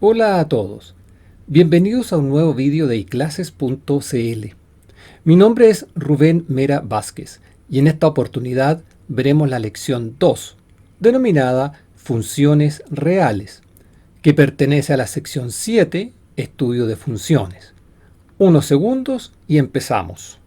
Hola a todos, bienvenidos a un nuevo vídeo de iclases.cl. Mi nombre es Rubén Mera Vázquez y en esta oportunidad veremos la lección 2, denominada Funciones Reales, que pertenece a la sección 7, Estudio de Funciones. Unos segundos y empezamos.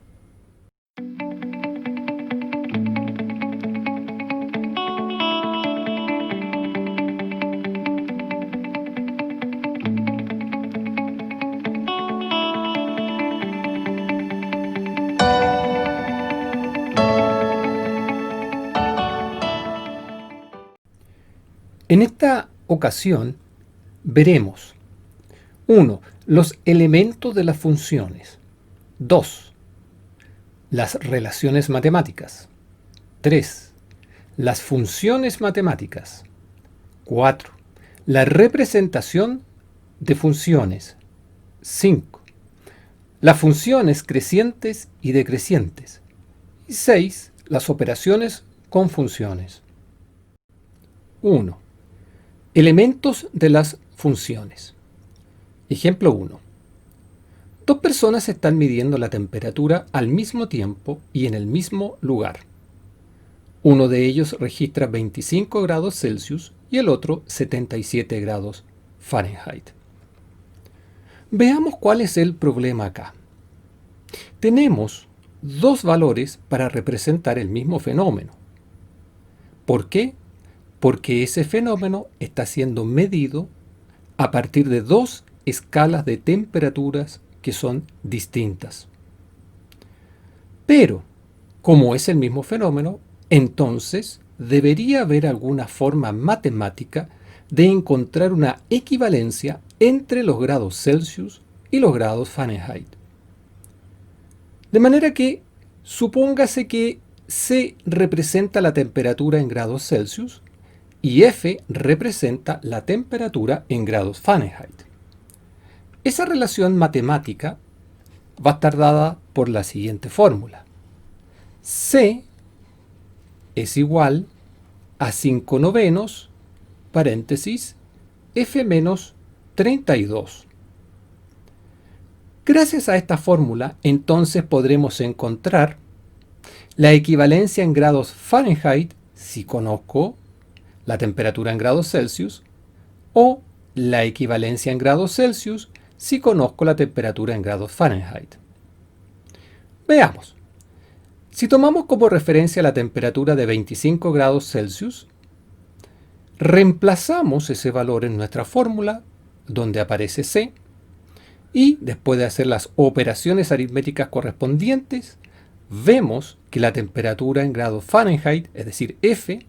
En esta ocasión veremos 1. Los elementos de las funciones. 2. Las relaciones matemáticas. 3. Las funciones matemáticas. 4. La representación de funciones. 5. Las funciones crecientes y decrecientes. Y 6. Las operaciones con funciones. 1. Elementos de las funciones. Ejemplo 1. Dos personas están midiendo la temperatura al mismo tiempo y en el mismo lugar. Uno de ellos registra 25 grados Celsius y el otro 77 grados Fahrenheit. Veamos cuál es el problema acá. Tenemos dos valores para representar el mismo fenómeno. ¿Por qué? Porque ese fenómeno está siendo medido a partir de dos escalas de temperaturas que son distintas. Pero, como es el mismo fenómeno, entonces debería haber alguna forma matemática de encontrar una equivalencia entre los grados Celsius y los grados Fahrenheit. De manera que, supóngase que C representa la temperatura en grados Celsius y F representa la temperatura en grados Fahrenheit. Esa relación matemática va a estar dada por la siguiente fórmula. C es igual a 5 novenos, paréntesis, F menos 32. Gracias a esta fórmula, entonces podremos encontrar la equivalencia en grados Fahrenheit si conozco la temperatura en grados Celsius, o la equivalencia en grados Celsius si conozco la temperatura en grados Fahrenheit. Veamos. Si tomamos como referencia la temperatura de 25 grados Celsius, reemplazamos ese valor en nuestra fórmula, donde aparece C, y después de hacer las operaciones aritméticas correspondientes, vemos que la temperatura en grados Fahrenheit, es decir, F,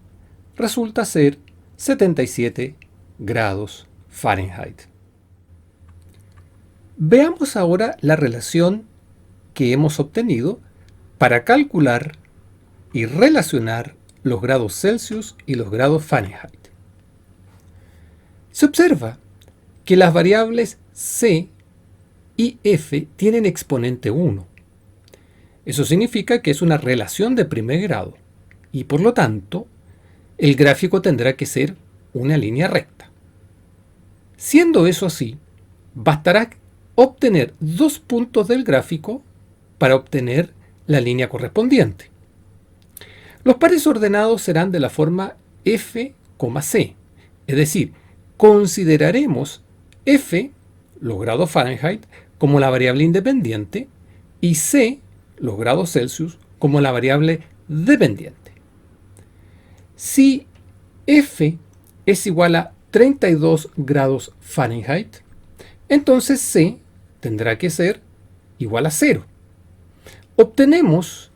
resulta ser 77 grados Fahrenheit. Veamos ahora la relación que hemos obtenido para calcular y relacionar los grados Celsius y los grados Fahrenheit. Se observa que las variables C y F tienen exponente 1. Eso significa que es una relación de primer grado y por lo tanto el gráfico tendrá que ser una línea recta. Siendo eso así, bastará obtener dos puntos del gráfico para obtener la línea correspondiente. Los pares ordenados serán de la forma F, C, es decir, consideraremos F, los grados Fahrenheit, como la variable independiente y C, los grados Celsius, como la variable dependiente. Si F es igual a 32 grados Fahrenheit, entonces C tendrá que ser igual a 0. Obtenemos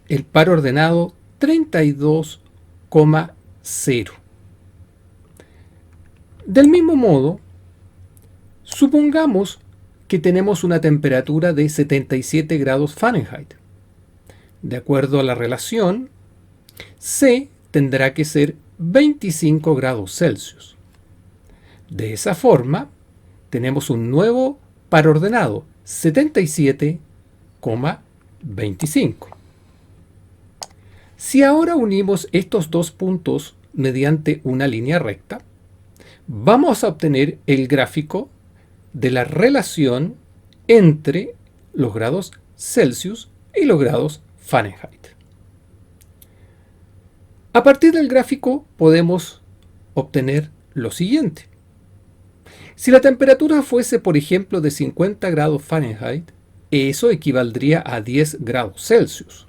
el par ordenado 32,0. Del mismo modo, supongamos que tenemos una temperatura de 77 grados Fahrenheit. De acuerdo a la relación, C tendrá que ser 25 grados Celsius. De esa forma, tenemos un nuevo par ordenado, 77,25. Si ahora unimos estos dos puntos mediante una línea recta, vamos a obtener el gráfico de la relación entre los grados Celsius y los grados Fahrenheit. A partir del gráfico podemos obtener lo siguiente. Si la temperatura fuese, por ejemplo, de 50 grados Fahrenheit, eso equivaldría a 10 grados Celsius.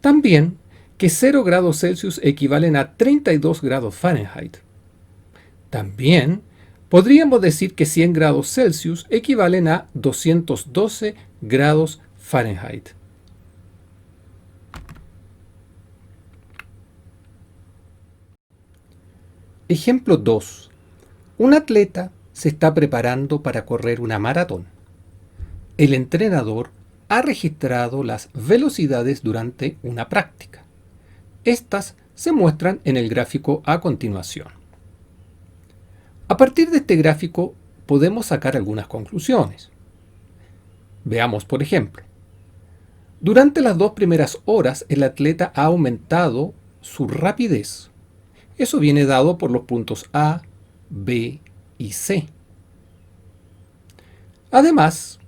También que 0 grados Celsius equivalen a 32 grados Fahrenheit. También podríamos decir que 100 grados Celsius equivalen a 212 grados Fahrenheit. Ejemplo 2. Un atleta se está preparando para correr una maratón. El entrenador ha registrado las velocidades durante una práctica. Estas se muestran en el gráfico a continuación. A partir de este gráfico podemos sacar algunas conclusiones. Veamos, por ejemplo. Durante las 2 primeras horas el atleta ha aumentado su rapidez. Eso viene dado por los puntos A, B y C. Además,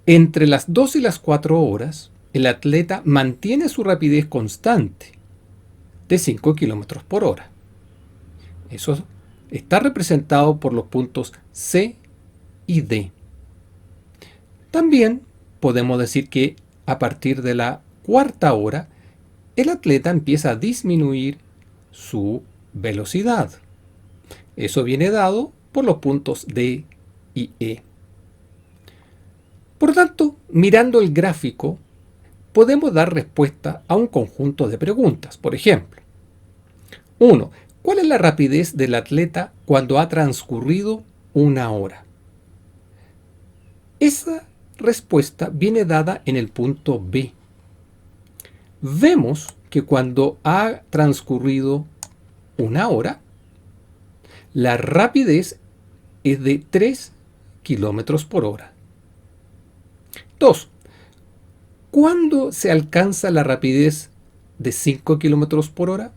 entre las 2 y las 4 horas, el atleta mantiene su rapidez constante de 5 km por hora. Eso está representado por los puntos C y D. También podemos decir que a partir de la 4ª hora, el atleta empieza a disminuir su velocidad. Eso viene dado por los puntos D y E. Por tanto, mirando el gráfico, podemos dar respuesta a un conjunto de preguntas. Por ejemplo, 1. ¿Cuál es la rapidez del atleta cuando ha transcurrido una hora? Esa respuesta viene dada en el punto B. Vemos que cuando ha transcurrido una hora, la rapidez es de 3 km por hora. 2. ¿Cuándo se alcanza la rapidez de 5 km por hora?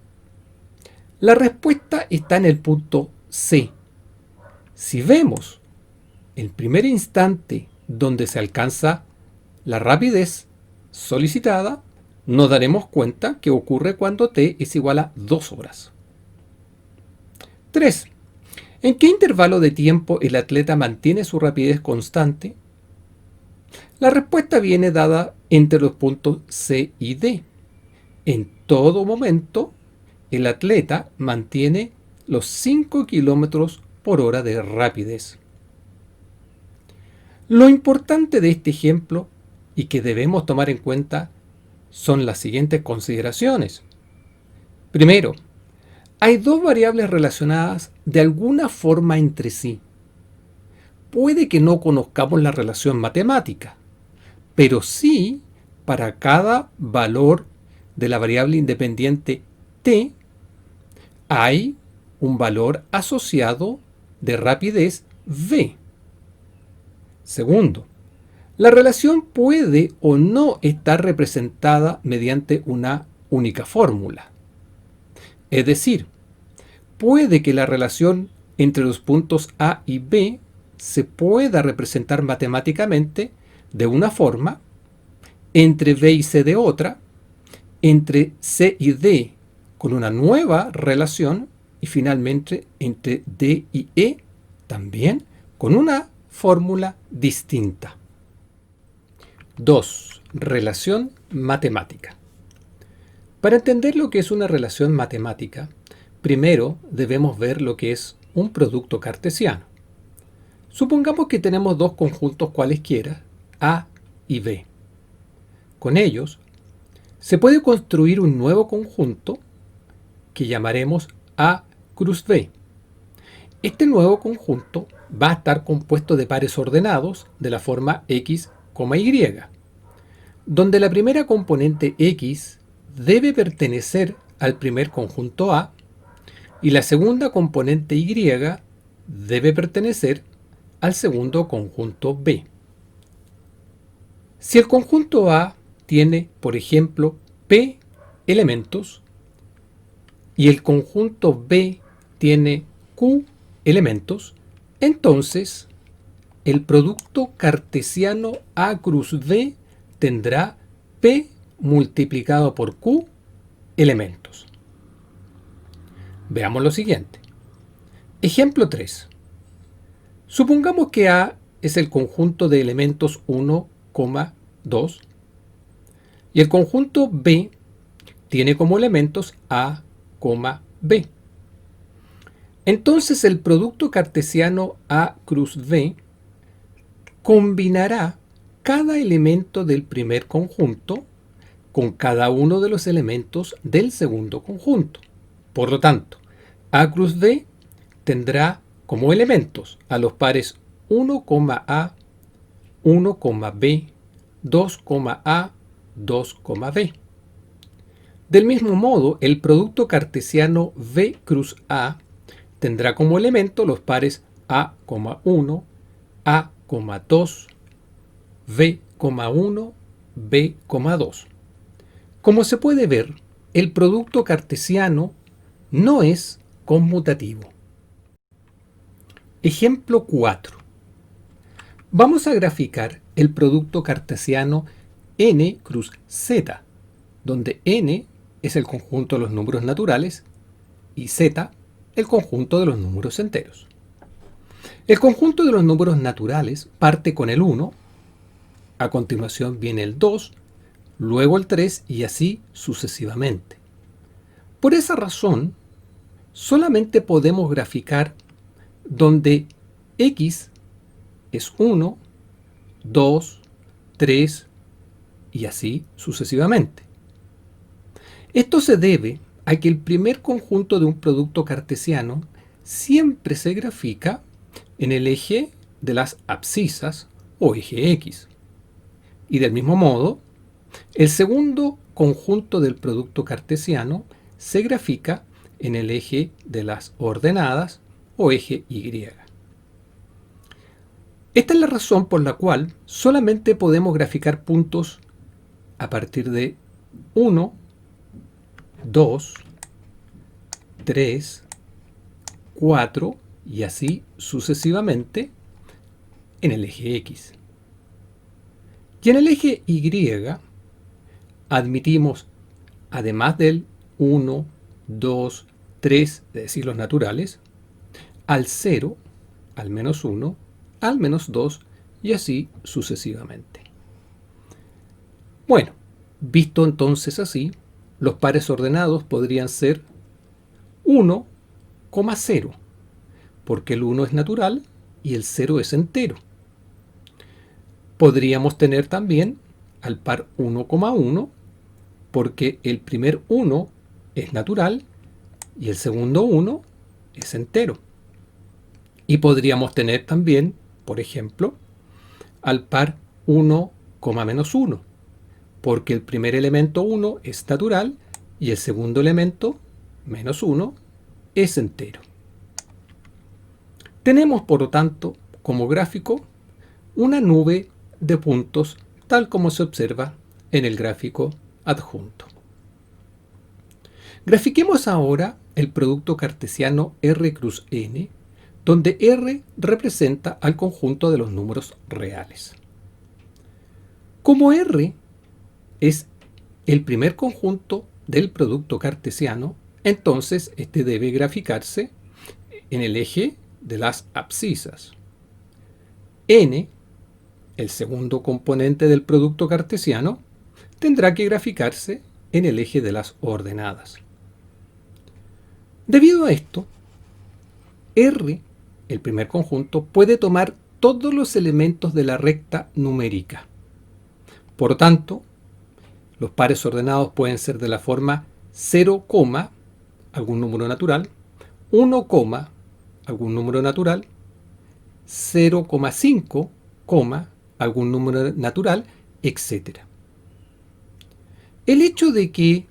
La respuesta está en el punto C. Si vemos el primer instante donde se alcanza la rapidez solicitada, nos daremos cuenta que ocurre cuando t es igual a 2 horas. 3. ¿En qué intervalo de tiempo el atleta mantiene su rapidez constante? La respuesta viene dada entre los puntos C y D. En todo momento, el atleta mantiene los 5 km por hora de rapidez. Lo importante de este ejemplo y que debemos tomar en cuenta son las siguientes consideraciones. Primero, hay 2 variables relacionadas de alguna forma entre sí. Puede que no conozcamos la relación matemática, pero sí para cada valor de la variable independiente t hay un valor asociado de rapidez v. Segundo, la relación puede o no estar representada mediante una única fórmula. Es decir, puede que la relación entre los puntos A y B se pueda representar matemáticamente de una forma, entre B y C de otra, entre C y D con una nueva relación y finalmente entre D y E también con una fórmula distinta. 2. Relación matemática. Para entender lo que es una relación matemática, primero debemos ver lo que es un producto cartesiano. Supongamos que tenemos 2 conjuntos cualesquiera, A y B. Con ellos, se puede construir un nuevo conjunto que llamaremos A cruz B. Este nuevo conjunto va a estar compuesto de pares ordenados de la forma X, Y, donde la primera componente X debe pertenecer al primer conjunto A y la segunda componente Y debe pertenecer al segundo conjunto B. Si el conjunto A tiene, por ejemplo, P elementos y el conjunto B tiene Q elementos, entonces el producto cartesiano A cruz V tendrá P multiplicado por Q elementos. Veamos lo siguiente. Ejemplo 3. Supongamos que A es el conjunto de elementos 1, 2 y el conjunto B tiene como elementos A, B. Entonces el producto cartesiano A cruz V combinará cada elemento del primer conjunto con cada uno de los elementos del segundo conjunto. Por lo tanto, A cruz V tendrá como elementos a los pares 1, A, 1, B, 2, A, 2, B. Del mismo modo, el producto cartesiano V cruz A tendrá como elemento los pares A,1, A,2, V,1, B,2. Como se puede ver, el producto cartesiano no es conmutativo. Ejemplo 4. Vamos a graficar el producto cartesiano n cruz z, donde n es el conjunto de los números naturales y z el conjunto de los números enteros. El conjunto de los números naturales parte con el 1, a continuación viene el 2, luego el 3 y así sucesivamente. Por esa razón, solamente podemos graficar donde x es 1, 2, 3 y así sucesivamente. Esto se debe a que el primer conjunto de un producto cartesiano siempre se grafica en el eje de las abscisas o eje X. Y del mismo modo, el segundo conjunto del producto cartesiano se grafica en el eje de las ordenadas o eje Y. Esta es la razón por la cual solamente podemos graficar puntos a partir de 1, 2, 3, 4 y así sucesivamente en el eje X. Y en el eje Y admitimos, además del 1, 2, 3, es decir, los naturales, al 0, al menos 1, al menos 2 y así sucesivamente. Bueno, visto entonces así, los pares ordenados podrían ser 1, 0, porque el 1 es natural y el 0 es entero. Podríamos tener también al par 1,1, porque el primer 1 es natural y el segundo 1 es entero. Y podríamos tener también, por ejemplo, al par 1, menos 1, porque el primer elemento 1 es natural y el segundo elemento, menos 1, es entero. Tenemos, por lo tanto, como gráfico, una nube de puntos tal como se observa en el gráfico adjunto. Grafiquemos ahora el producto cartesiano R cruz n, donde R representa al conjunto de los números reales. Como R es el primer conjunto del producto cartesiano, entonces este debe graficarse en el eje de las abscisas. N, el segundo componente del producto cartesiano, tendrá que graficarse en el eje de las ordenadas. Debido a esto, R, el primer conjunto, puede tomar todos los elementos de la recta numérica. Por tanto, los pares ordenados pueden ser de la forma 0, algún número natural, 1, algún número natural, 0,5, algún número natural, etc. El hecho de que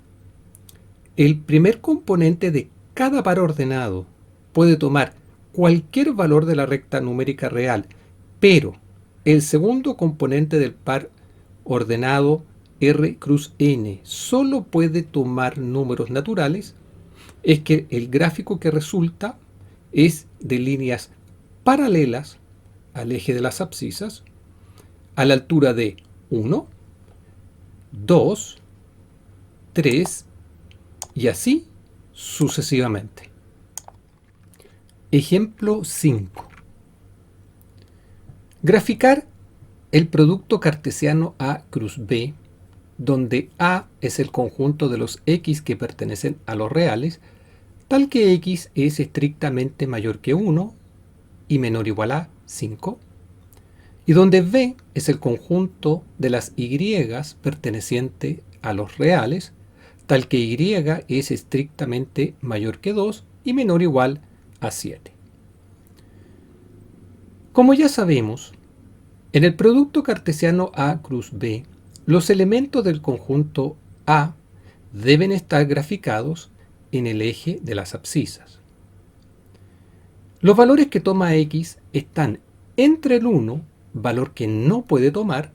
el primer componente de cada par ordenado puede tomar cualquier valor de la recta numérica real, pero el segundo componente del par ordenado R cruz n solo puede tomar números naturales, es que el gráfico que resulta es de líneas paralelas al eje de las abscisas a la altura de 1, 2, 3 y así sucesivamente. Ejemplo 5. Graficar el producto cartesiano A cruz B, donde A es el conjunto de los X que pertenecen a los reales, tal que X es estrictamente mayor que 1 y menor o igual a 5, y donde B es el conjunto de las Y perteneciente a los reales, tal que Y es estrictamente mayor que 2 y menor o igual a 7. Como ya sabemos, en el producto cartesiano A cruz B, los elementos del conjunto A deben estar graficados en el eje de las abscisas. Los valores que toma X están entre el 1, valor que no puede tomar,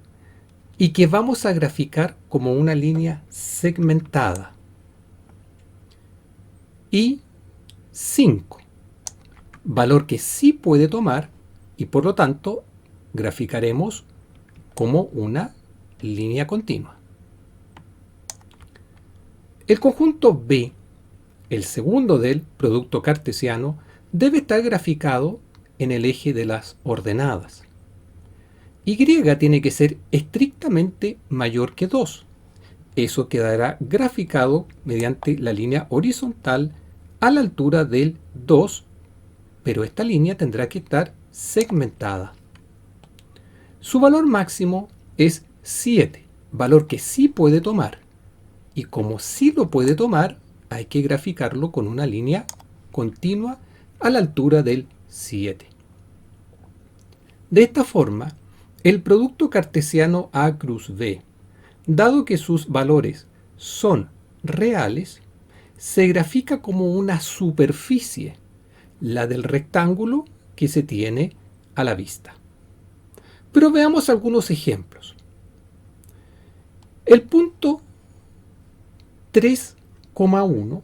y que vamos a graficar como una línea segmentada, y 5, valor que sí puede tomar, y por lo tanto graficaremos como una línea continua. El conjunto B, el segundo del producto cartesiano, debe estar graficado en el eje de las ordenadas. Y tiene que ser estrictamente mayor que 2. Eso quedará graficado mediante la línea horizontal a la altura del 2, pero esta línea tendrá que estar segmentada. Su valor máximo es 7, valor que sí puede tomar. Y como sí lo puede tomar, hay que graficarlo con una línea continua a la altura del 7. De esta forma, el producto cartesiano A cruz B, dado que sus valores son reales, se grafica como una superficie, la del rectángulo que se tiene a la vista. Pero veamos algunos ejemplos. El punto 3,1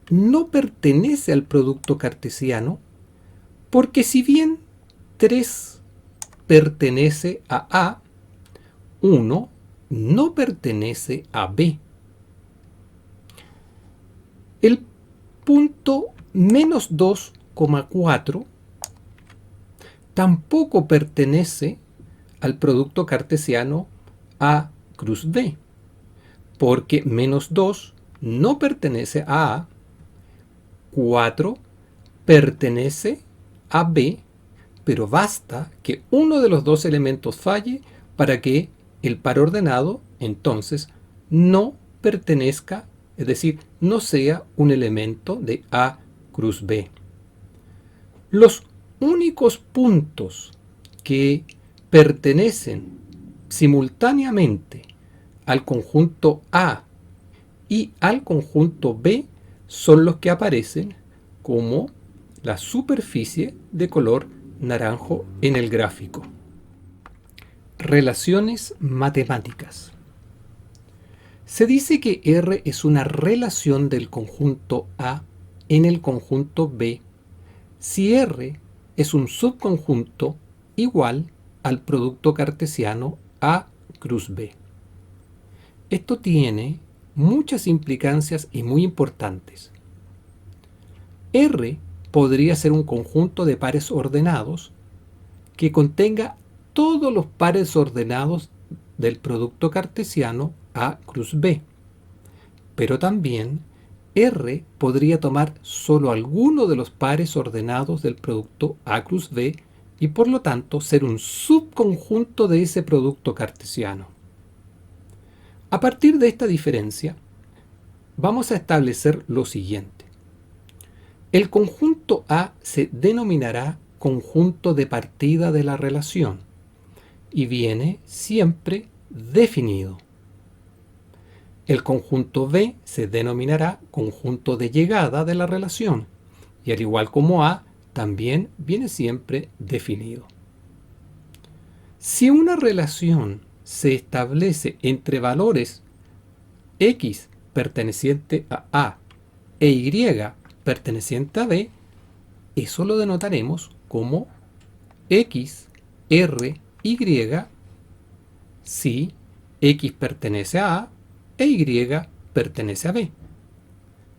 no pertenece al producto cartesiano porque si bien 3 pertenece a A, 1 no pertenece a B. El punto menos 2,4 tampoco pertenece al producto cartesiano A cruz B, porque menos 2 no pertenece a A, 4 pertenece a B, pero basta que uno de los dos elementos falle para que el par ordenado entonces no pertenezca, es decir, no sea un elemento de A cruz B. Los únicos puntos que pertenecen simultáneamente al conjunto A y al conjunto B son los que aparecen como la superficie de color naranjo en el gráfico. Relaciones matemáticas. Se dice que R es una relación del conjunto A en el conjunto B si R es un subconjunto igual al producto cartesiano A cruz B. Esto tiene muchas implicancias y muy importantes. R podría ser un conjunto de pares ordenados que contenga todos los pares ordenados del producto cartesiano A cruz B. Pero también R podría tomar solo alguno de los pares ordenados del producto A cruz B y por lo tanto ser un subconjunto de ese producto cartesiano. A partir de esta diferencia, vamos a establecer lo siguiente. El conjunto A se denominará conjunto de partida de la relación y viene siempre definido. El conjunto B se denominará conjunto de llegada de la relación y al igual como A, también viene siempre definido. Si una relación se establece entre valores X perteneciente a A e Y perteneciente a B, eso lo denotaremos como X, R, Y, si X pertenece a A e Y pertenece a B.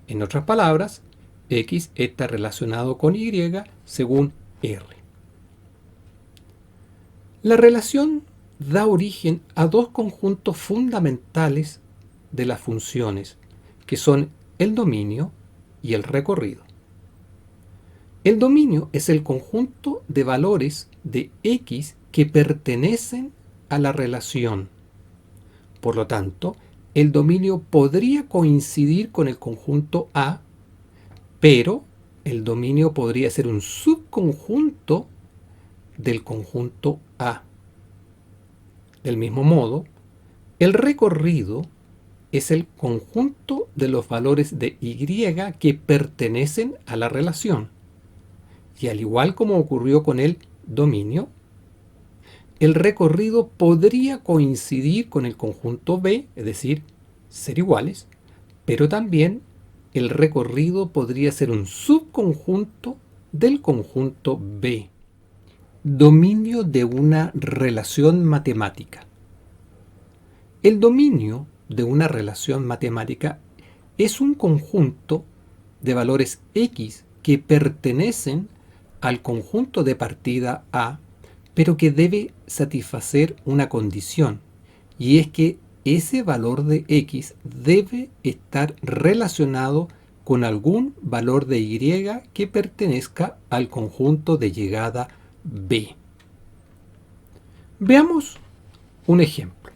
En otras palabras, X está relacionado con Y según R. La relación da origen a dos conjuntos fundamentales de las funciones, que son el dominio y el recorrido. El dominio es el conjunto de valores de X que pertenecen a la relación. Por lo tanto, el dominio podría coincidir con el conjunto A, pero el dominio podría ser un subconjunto del conjunto A. Del mismo modo, el recorrido es el conjunto de los valores de Y que pertenecen a la relación. Y al igual como ocurrió con el dominio, el recorrido podría coincidir con el conjunto B, es decir, ser iguales, pero también el recorrido podría ser un subconjunto del conjunto B. Dominio de una relación matemática. El dominio de una relación matemática es un conjunto de valores X que pertenecen al conjunto de partida A, pero que debe satisfacer una condición, y es que ese valor de X debe estar relacionado con algún valor de Y que pertenezca al conjunto de llegada B. Veamos un ejemplo.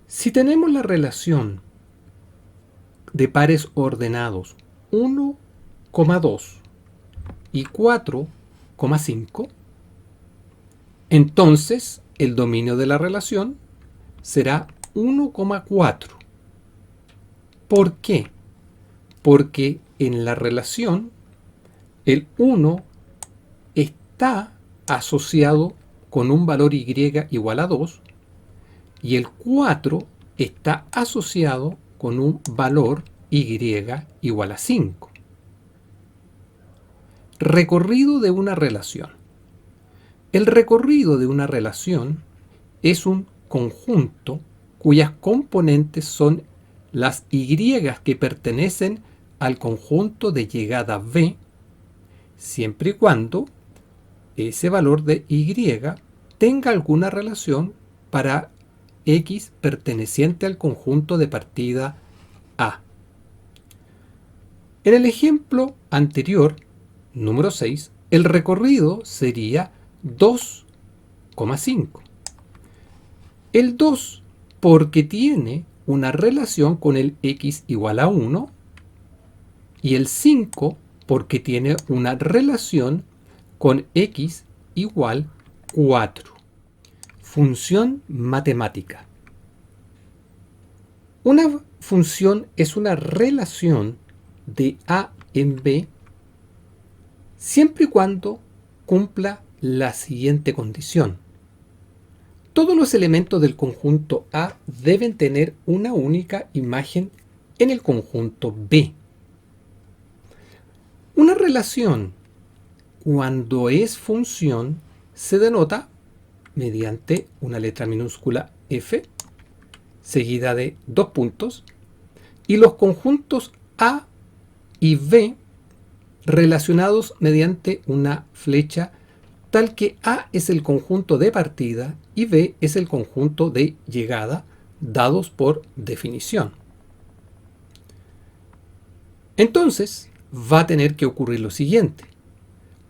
Si tenemos la relación de pares ordenados 1,2 y 4,5, entonces el dominio de la relación será 1,4. ¿Por qué? Porque en la relación el 1 está asociado con un valor Y igual a 2 y el 4 está asociado con un valor Y igual a 5. Recorrido de una relación. El recorrido de una relación es un conjunto cuyas componentes son las Y que pertenecen al conjunto de llegada B, siempre y cuando ese valor de Y tenga alguna relación para X perteneciente al conjunto de partida A. En el ejemplo anterior, número 6, el recorrido sería 2,5. El 2 porque tiene una relación con el X igual a 1 y el 5 porque tiene una relación con X igual 4. Función matemática. Una función es una relación de A en B siempre y cuando cumpla la siguiente condición. Todos los elementos del conjunto A deben tener una única imagen en el conjunto B. Una relación, cuando es función, se denota mediante una letra minúscula F, seguida de 2 puntos, y los conjuntos A y B relacionados mediante una flecha, tal que A es el conjunto de partida y B es el conjunto de llegada, dados por definición. Entonces, va a tener que ocurrir lo siguiente.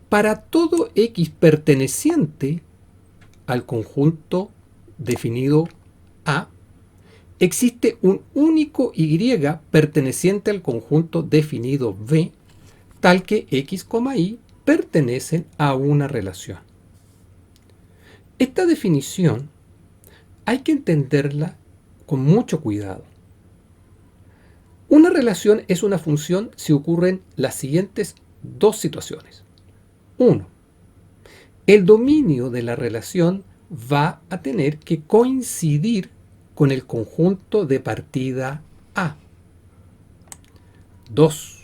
Para todo X perteneciente al conjunto definido A, existe un único Y perteneciente al conjunto definido B, tal que X, Y pertenecen a una relación. Esta definición hay que entenderla con mucho cuidado. Una relación es una función si ocurren las siguientes dos situaciones. 1. El dominio de la relación va a tener que coincidir con el conjunto de partida A. 2.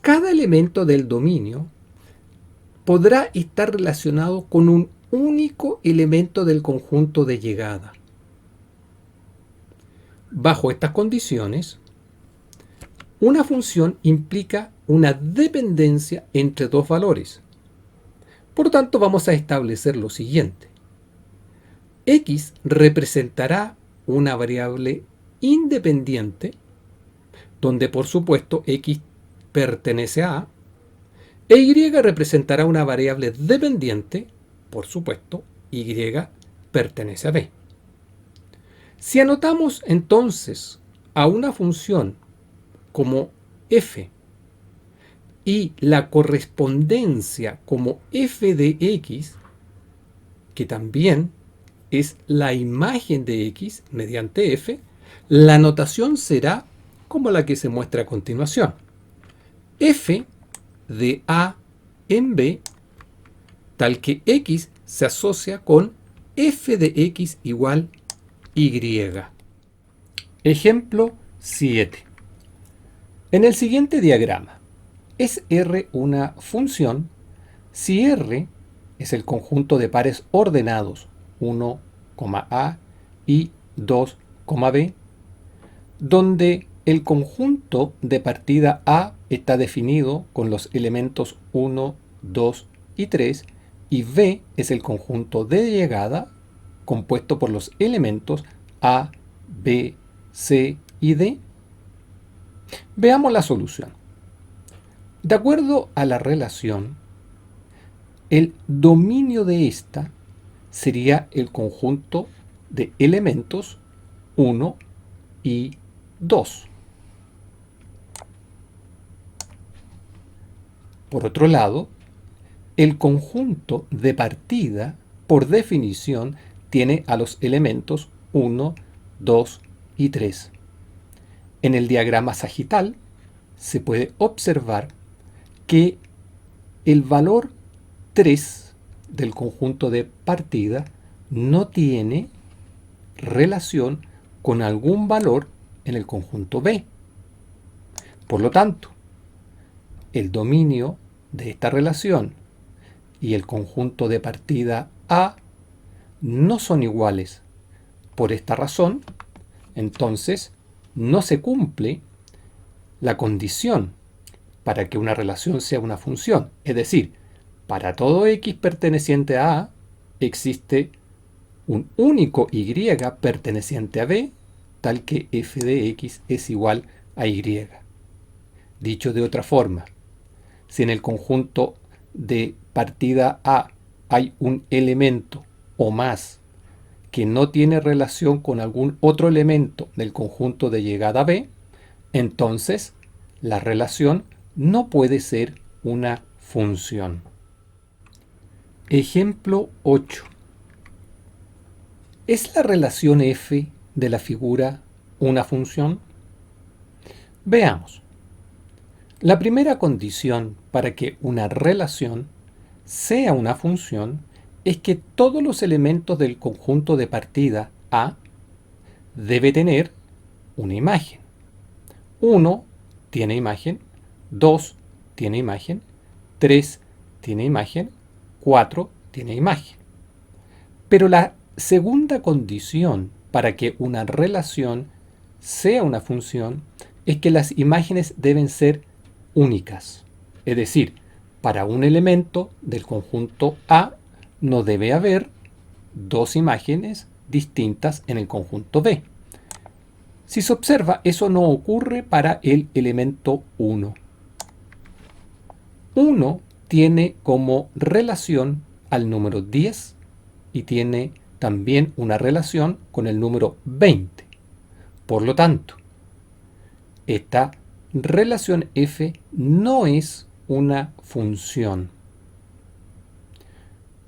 Cada elemento del dominio podrá estar relacionado con un único elemento del conjunto de llegada. Bajo estas condiciones, una función implica una dependencia entre dos valores. Por tanto, vamos a establecer lo siguiente. X representará una variable independiente, donde por supuesto X pertenece a A, e Y representará una variable dependiente, por supuesto, Y pertenece a B. Si anotamos entonces a una función como f y la correspondencia como f de x, que también es la imagen de x mediante f, la notación será como la que se muestra a continuación. F de A en B, tal que x se asocia con f de x igual y. Ejemplo 7. En el siguiente diagrama, es R una función si R es el conjunto de pares ordenados 1, A y 2, B, donde el conjunto de partida A está definido con los elementos 1, 2 y 3, y B es el conjunto de llegada compuesto por los elementos A, B, C y D. Veamos la solución. De acuerdo a la relación, el dominio de esta sería el conjunto de elementos 1 y 2. Por otro lado, el conjunto de partida, por definición, tiene a los elementos 1, 2 y 3. En el diagrama sagital se puede observar que el valor 3 del conjunto de partida no tiene relación con algún valor en el conjunto B. Por lo tanto, el dominio de esta relación y el conjunto de partida A no son iguales. Por esta razón, entonces, no se cumple la condición para que una relación sea una función. Es decir, para todo x perteneciente a A, existe un único y perteneciente a B, tal que f de x es igual a y. Dicho de otra forma, si en el conjunto de partida A hay un elemento o más que no tiene relación con algún otro elemento del conjunto de llegada B, entonces la relación no puede ser una función. Ejemplo 8. ¿Es la relación f de la figura una función? Veamos. La primera condición para que una relación sea una función es que todos los elementos del conjunto de partida A debe tener una imagen. 1 tiene imagen, 2 tiene imagen, 3 tiene imagen, 4 tiene imagen. Pero la segunda condición para que una relación sea una función es que las imágenes deben ser únicas. Es decir, para un elemento del conjunto A no debe haber dos imágenes distintas en el conjunto B. Si se observa, eso no ocurre para el elemento 1. 1 tiene como relación al número 10 y tiene también una relación con el número 20. Por lo tanto, esta relación f no es una función.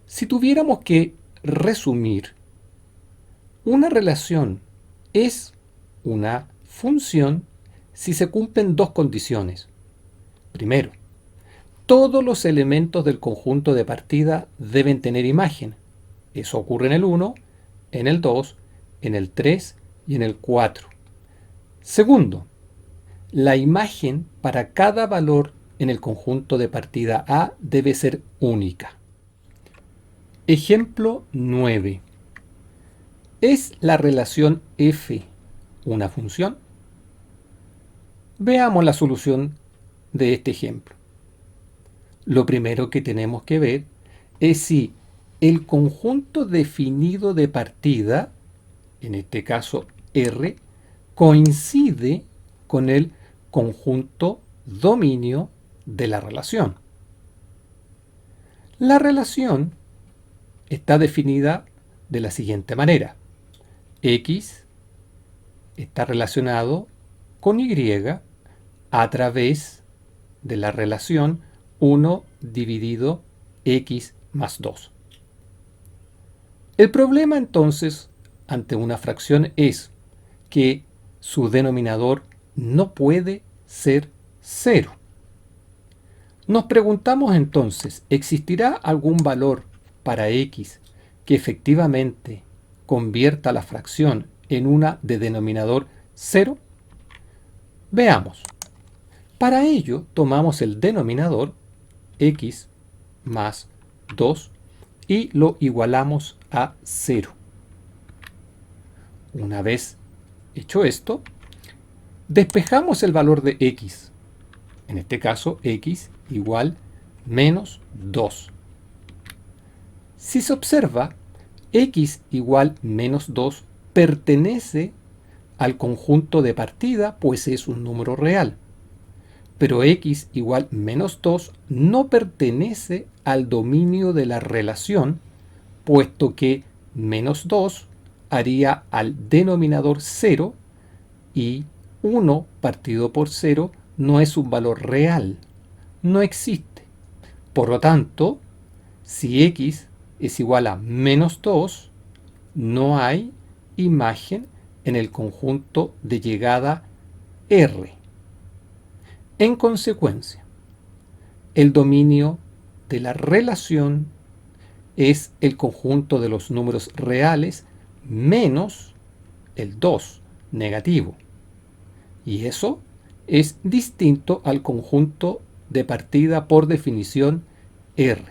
Si tuviéramos que resumir, una relación es una función si se cumplen dos condiciones. Primero, todos los elementos del conjunto de partida deben tener imagen. Eso ocurre en el 1, en el 2, en el 3 y en el 4. Segundo, la imagen para cada valor en el conjunto de partida A debe ser única. Ejemplo 9. ¿Es la relación f una función? Veamos la solución de este ejemplo. Lo primero que tenemos que ver es si el conjunto definido de partida, en este caso R, coincide con el conjunto dominio de la relación. La relación está definida de la siguiente manera. X está relacionado con Y a través de la relación 1 dividido X más 2. El problema entonces ante una fracción es que su denominador no puede ser 0. Nos preguntamos entonces, ¿existirá algún valor para X que efectivamente convierta la fracción en una de denominador 0? Veamos. Para ello tomamos el denominador X más 2 y lo igualamos a 0. Una vez hecho esto, despejamos el valor de X. En este caso, X igual menos 2. Si se observa, X igual menos 2 pertenece al conjunto de partida, pues es un número real. Pero X igual menos 2 no pertenece al dominio de la relación, puesto que menos 2 haría al denominador 0 y 1 partido por 0 no es un valor real, no existe. Por lo tanto, si X es igual a menos 2, no hay imagen en el conjunto de llegada R. En consecuencia, el dominio de la relación es el conjunto de los números reales menos el 2 negativo. Y eso es distinto al conjunto de partida por definición R.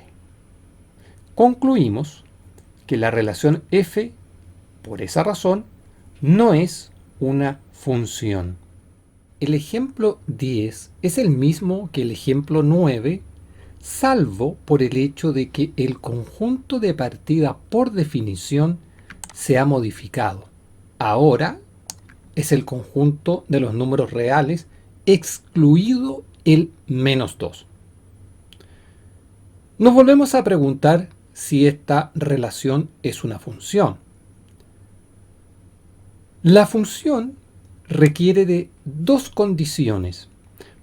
Concluimos que la relación f, por esa razón, no es una función. El ejemplo 10 es el mismo que el ejemplo 9, salvo por el hecho de que el conjunto de partida por definición se ha modificado. Ahora es el conjunto de los números reales, excluido el menos 2. Nos volvemos a preguntar si esta relación es una función. La función requiere de dos condiciones.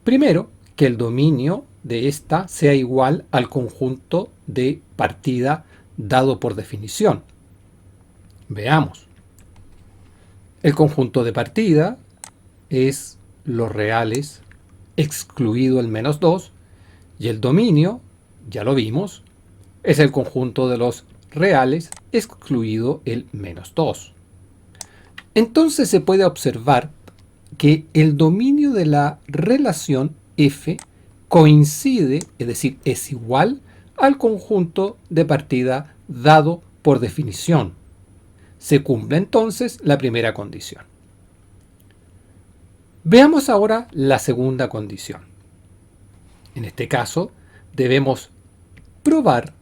Primero, que el dominio de esta sea igual al conjunto de partida dado por definición. Veamos. El conjunto de partida es los reales excluido el menos 2 y el dominio, ya lo vimos, es el conjunto de los reales excluido el menos 2. Entonces se puede observar que el dominio de la relación f coincide, es decir, es igual al conjunto de partida dado por definición. Se cumple entonces la primera condición. Veamos ahora la segunda condición. En este caso, debemos probar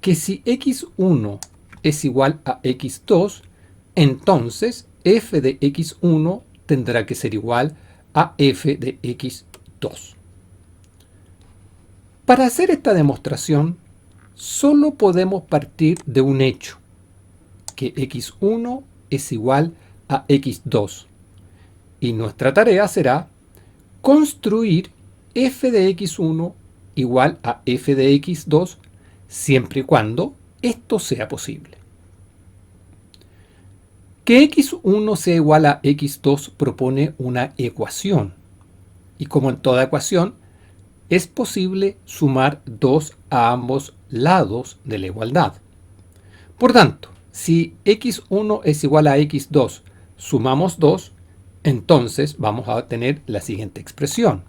que si x1 es igual a x2, entonces f de x1 tendrá que ser igual a f de x2. Para hacer esta demostración, solo podemos partir de un hecho, que x1 es igual a x2. Y nuestra tarea será construir f de x1 igual a f de x2 siempre y cuando esto sea posible. Que x1 sea igual a x2 propone una ecuación. Y como en toda ecuación, es posible sumar 2 a ambos lados de la igualdad. Por tanto, si x1 es igual a x2, sumamos 2, entonces vamos a tener la siguiente expresión.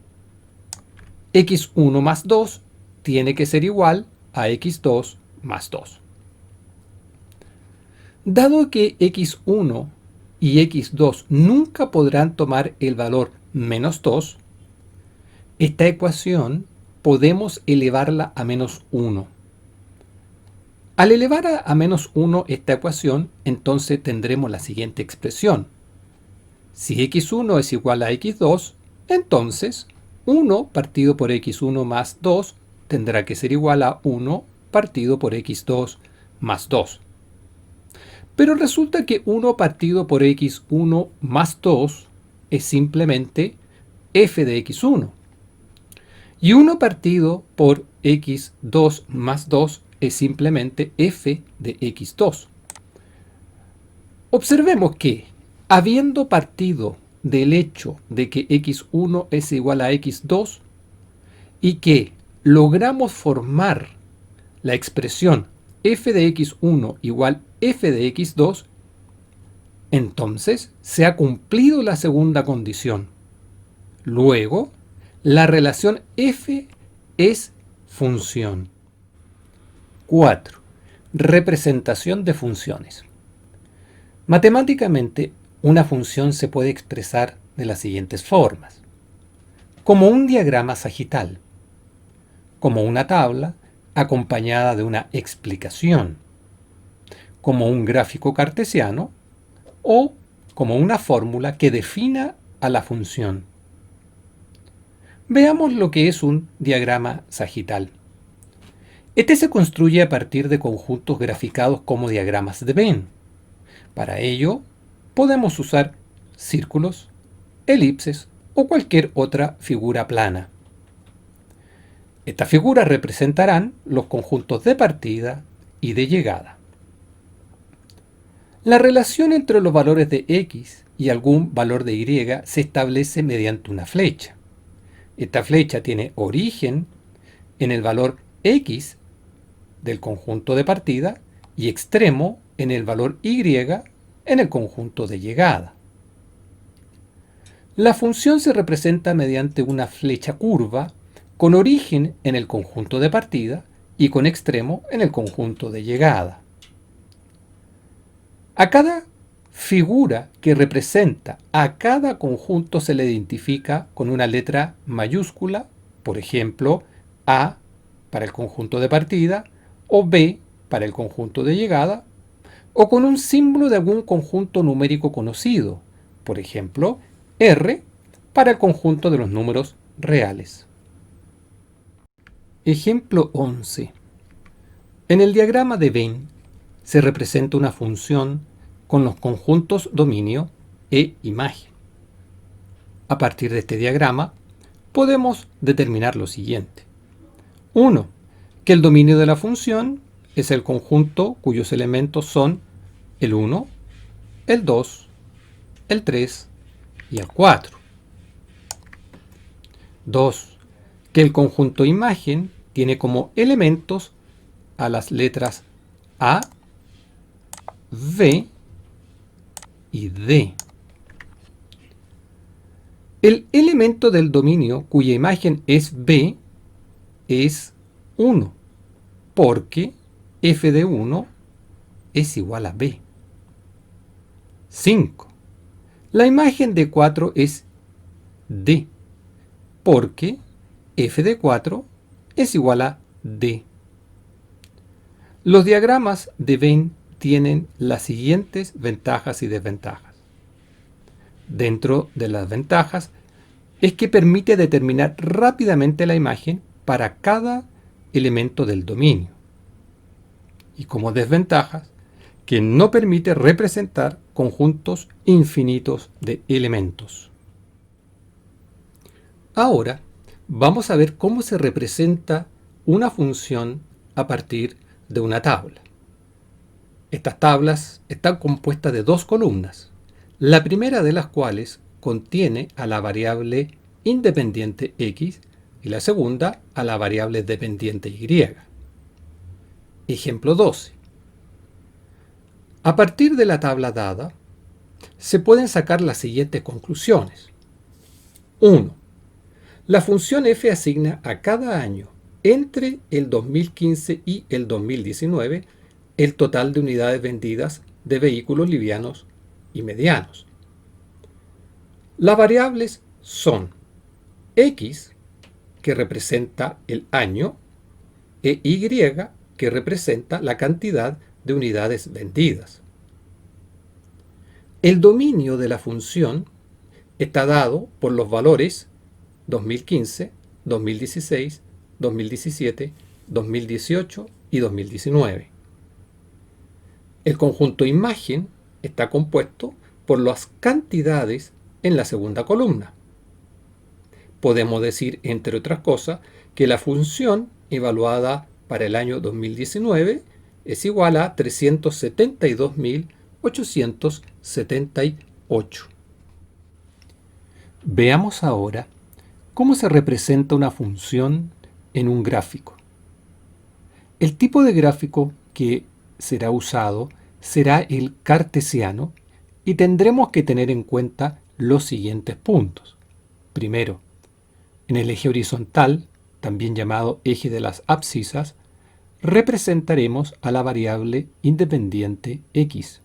x1 más 2 tiene que ser igual a x2 más 2. Dado que x1 y x2 nunca podrán tomar el valor menos 2, esta ecuación podemos elevarla a menos 1. Al elevar a menos 1 esta ecuación, entonces tendremos la siguiente expresión. Si x1 es igual a x2, entonces 1 partido por x1 más 2 tendrá que ser igual a 1 partido por x2 más 2. Pero resulta que 1 partido por x1 más 2 es simplemente f de x1. Y 1 partido por x2 más 2 es simplemente f de x2. Observemos que, habiendo partido del hecho de que x1 es igual a x2 y que logramos formar la expresión f de x1 igual f de x2, entonces se ha cumplido la segunda condición. Luego, la relación f es función. 4. Representación de funciones. Matemáticamente, una función se puede expresar de las siguientes formas. Como un diagrama sagital, como una tabla acompañada de una explicación, como un gráfico cartesiano o como una fórmula que defina a la función. Veamos lo que es un diagrama sagital. Este se construye a partir de conjuntos graficados como diagramas de Venn. Para ello, podemos usar círculos, elipses o cualquier otra figura plana. Estas figuras representarán los conjuntos de partida y de llegada. La relación entre los valores de x y algún valor de y se establece mediante una flecha. Esta flecha tiene origen en el valor x del conjunto de partida y extremo en el valor y en el conjunto de llegada. La función se representa mediante una flecha curva con origen en el conjunto de partida y con extremo en el conjunto de llegada. A cada figura que representa a cada conjunto se le identifica con una letra mayúscula, por ejemplo, A para el conjunto de partida, o B para el conjunto de llegada, o con un símbolo de algún conjunto numérico conocido, por ejemplo, R para el conjunto de los números reales. Ejemplo 11. En el diagrama de Venn se representa una función con los conjuntos dominio e imagen. A partir de este diagrama, podemos determinar lo siguiente. 1. Que el dominio de la función es el conjunto cuyos elementos son el 1, el 2, el 3 y el 4. 2. Que el conjunto imagen tiene como elementos a las letras A, V y D. El elemento del dominio cuya imagen es B es 1, porque f de 1 es igual a B. 5. La imagen de 4 es D, porque f de 4 es igual a D. Los diagramas de Venn tienen las siguientes ventajas y desventajas. Dentro de las ventajas es que permite determinar rápidamente la imagen para cada elemento del dominio. Y como desventajas, que no permite representar conjuntos infinitos de elementos. Ahora vamos a ver cómo se representa una función a partir de una tabla. Estas tablas están compuestas de dos columnas, la primera de las cuales contiene a la variable independiente x y la segunda a la variable dependiente y. Ejemplo 12. A partir de la tabla dada, se pueden sacar las siguientes conclusiones. 1. La función f asigna a cada año entre el 2015 y el 2019 el total de unidades vendidas de vehículos livianos y medianos. Las variables son X, que representa el año, e Y, que representa la cantidad de unidades vendidas. El dominio de la función está dado por los valores 2015, 2016, 2017, 2018 y 2019. El conjunto imagen está compuesto por las cantidades en la segunda columna. Podemos decir, entre otras cosas, que la función evaluada para el año 2019 es igual a 372.878. Veamos ahora cómo se representa una función en un gráfico. El tipo de gráfico que será usado será el cartesiano y tendremos que tener en cuenta los siguientes puntos. Primero, en el eje horizontal, también llamado eje de las abscisas, representaremos a la variable independiente x.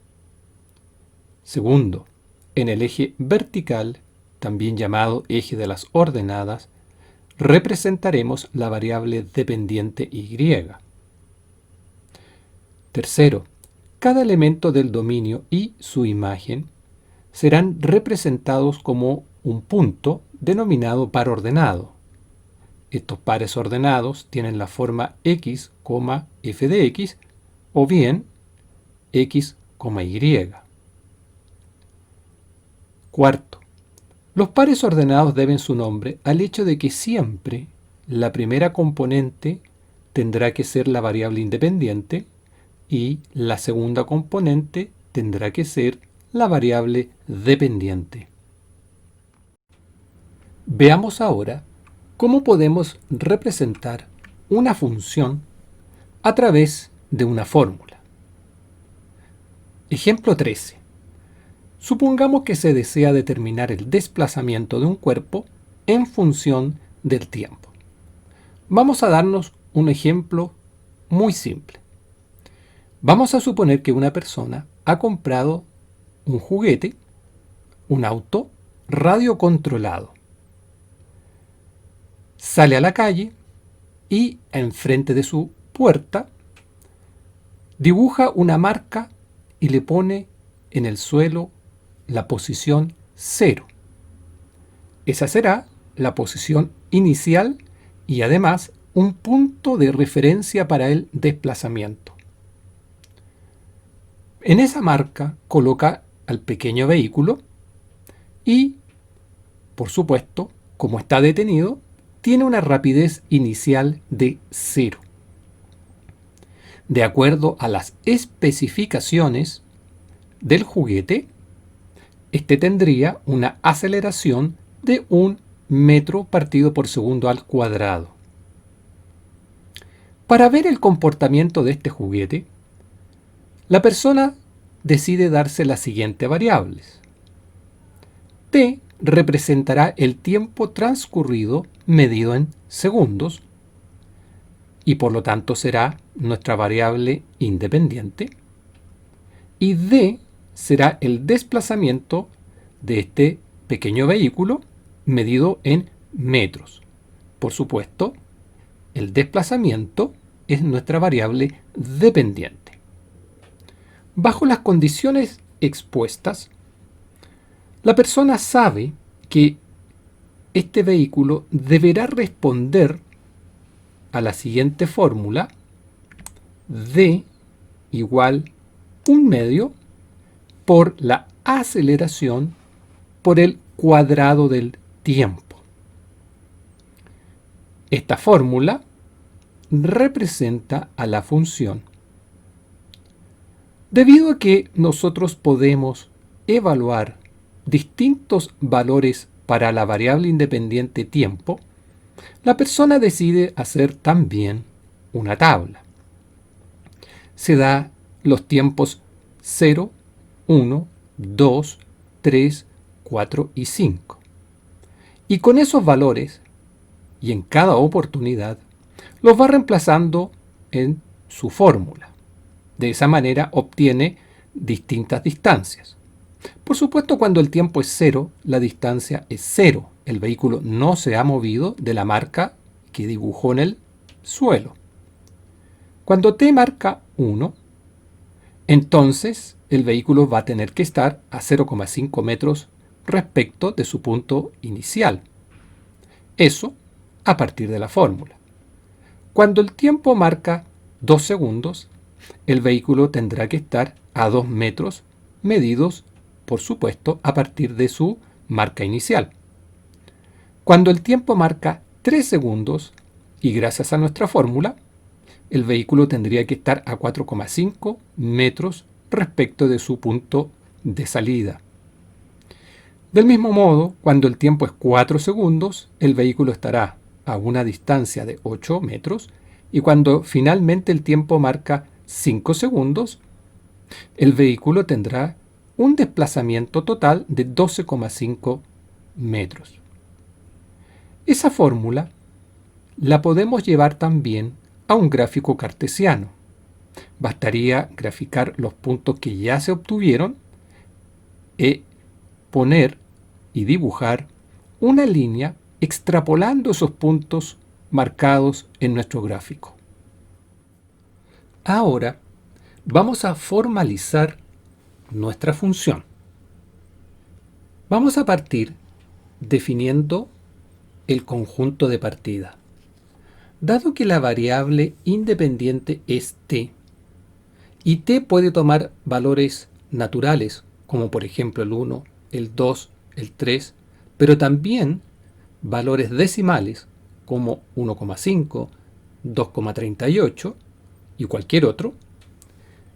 Segundo, en el eje vertical, también llamado eje de las ordenadas, representaremos la variable dependiente y. Tercero, cada elemento del dominio y su imagen serán representados como un punto denominado par ordenado. Estos pares ordenados tienen la forma x, f de x o bien x, y. Cuarto, los pares ordenados deben su nombre al hecho de que siempre la primera componente tendrá que ser la variable independiente y la segunda componente tendrá que ser la variable dependiente. Veamos ahora cómo podemos representar una función a través de una fórmula. Ejemplo 13. Supongamos que se desea determinar el desplazamiento de un cuerpo en función del tiempo. Vamos a darnos un ejemplo muy simple. Vamos a suponer que una persona ha comprado un juguete, un auto radiocontrolado. Sale a la calle y enfrente de su puerta dibuja una marca y le pone en el suelo la posición 0. Esa será la posición inicial y además un punto de referencia para el desplazamiento. En esa marca coloca al pequeño vehículo y, por supuesto, como está detenido, tiene una rapidez inicial de 0. De acuerdo a las especificaciones del juguete, este tendría una aceleración de 1 metro partido por segundo al cuadrado. Para ver el comportamiento de este juguete, la persona decide darse las siguientes variables. T representará el tiempo transcurrido medido en segundos y por lo tanto será nuestra variable independiente. Y D será el desplazamiento de este pequeño vehículo medido en metros. Por supuesto, el desplazamiento es nuestra variable dependiente. Bajo las condiciones expuestas, la persona sabe que este vehículo deberá responder a la siguiente fórmula: D igual 1/2 por la aceleración por el cuadrado del tiempo. Esta fórmula representa a la función. Debido a que nosotros podemos evaluar distintos valores para la variable independiente tiempo, la persona decide hacer también una tabla. Se da los tiempos 0, 1, 2, 3, 4 y 5. Y con esos valores y en cada oportunidad los va reemplazando en su fórmula. De esa manera obtiene distintas distancias. Por supuesto, cuando el tiempo es 0, la distancia es 0. El vehículo no se ha movido de la marca que dibujó en el suelo. Cuando t marca 1, entonces el vehículo va a tener que estar a 0,5 metros respecto de su punto inicial. Eso a partir de la fórmula. Cuando el tiempo marca 2 segundos, el vehículo tendrá que estar a 2 metros medidos, por supuesto, a partir de su marca inicial. Cuando el tiempo marca 3 segundos, y gracias a nuestra fórmula, el vehículo tendría que estar a 4,5 metros respecto de su punto de salida. Del mismo modo, cuando el tiempo es 4 segundos, el vehículo estará a una distancia de 8 metros, y cuando finalmente el tiempo marca 5 segundos, el vehículo tendrá un desplazamiento total de 12,5 metros. Esa fórmula la podemos llevar también a un gráfico cartesiano. Bastaría graficar los puntos que ya se obtuvieron y poner y dibujar una línea extrapolando esos puntos marcados en nuestro gráfico. Ahora vamos a formalizar nuestra función. Vamos a partir definiendo el conjunto de partida. Dado que la variable independiente es t, y t puede tomar valores naturales, como por ejemplo el 1, el 2, el 3, pero también valores decimales, como 1,5, 2,38 y cualquier otro,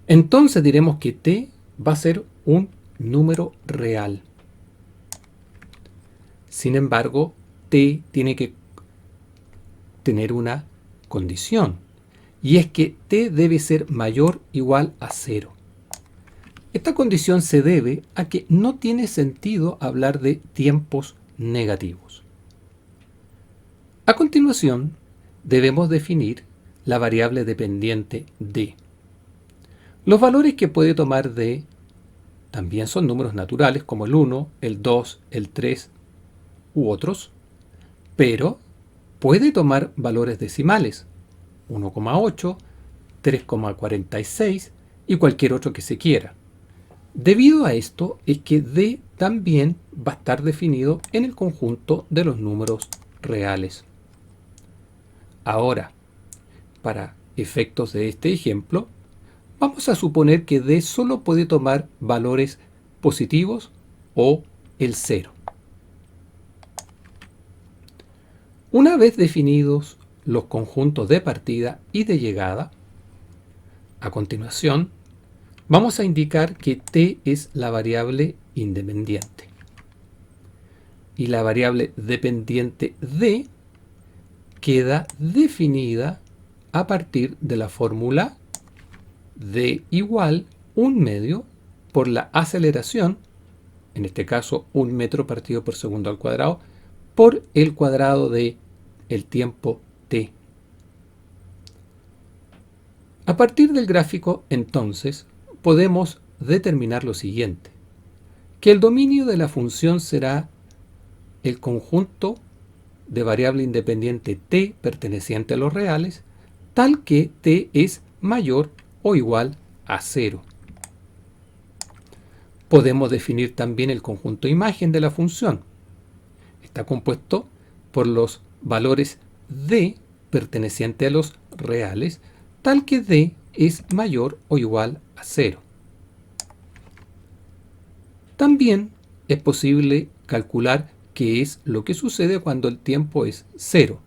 entonces diremos que t va a ser un número real. Sin embargo, t tiene que tener una condición, y es que t debe ser mayor o igual a 0. Esta condición se debe a que no tiene sentido hablar de tiempos negativos. A continuación, debemos definir la variable dependiente d. Los valores que puede tomar d también son números naturales como el 1, el 2, el 3 u otros, pero puede tomar valores decimales, 1,8, 3,46 y cualquier otro que se quiera. Debido a esto es que d también va a estar definido en el conjunto de los números reales. Ahora, para efectos de este ejemplo, vamos a suponer que d solo puede tomar valores positivos o el 0. Una vez definidos los conjuntos de partida y de llegada, a continuación vamos a indicar que t es la variable independiente y la variable dependiente d queda definida a partir de la fórmula d igual 1 medio por la aceleración, en este caso 1 metro partido por segundo al cuadrado, por el cuadrado de el tiempo t. A partir del gráfico, entonces, podemos determinar lo siguiente: que el dominio de la función será el conjunto de variable independiente t perteneciente a los reales, tal que t es mayor o igual a 0. Podemos definir también el conjunto imagen de la función. Está compuesto por los valores d pertenecientes a los reales, tal que d es mayor o igual a 0. También es posible calcular qué es lo que sucede cuando el tiempo es 0.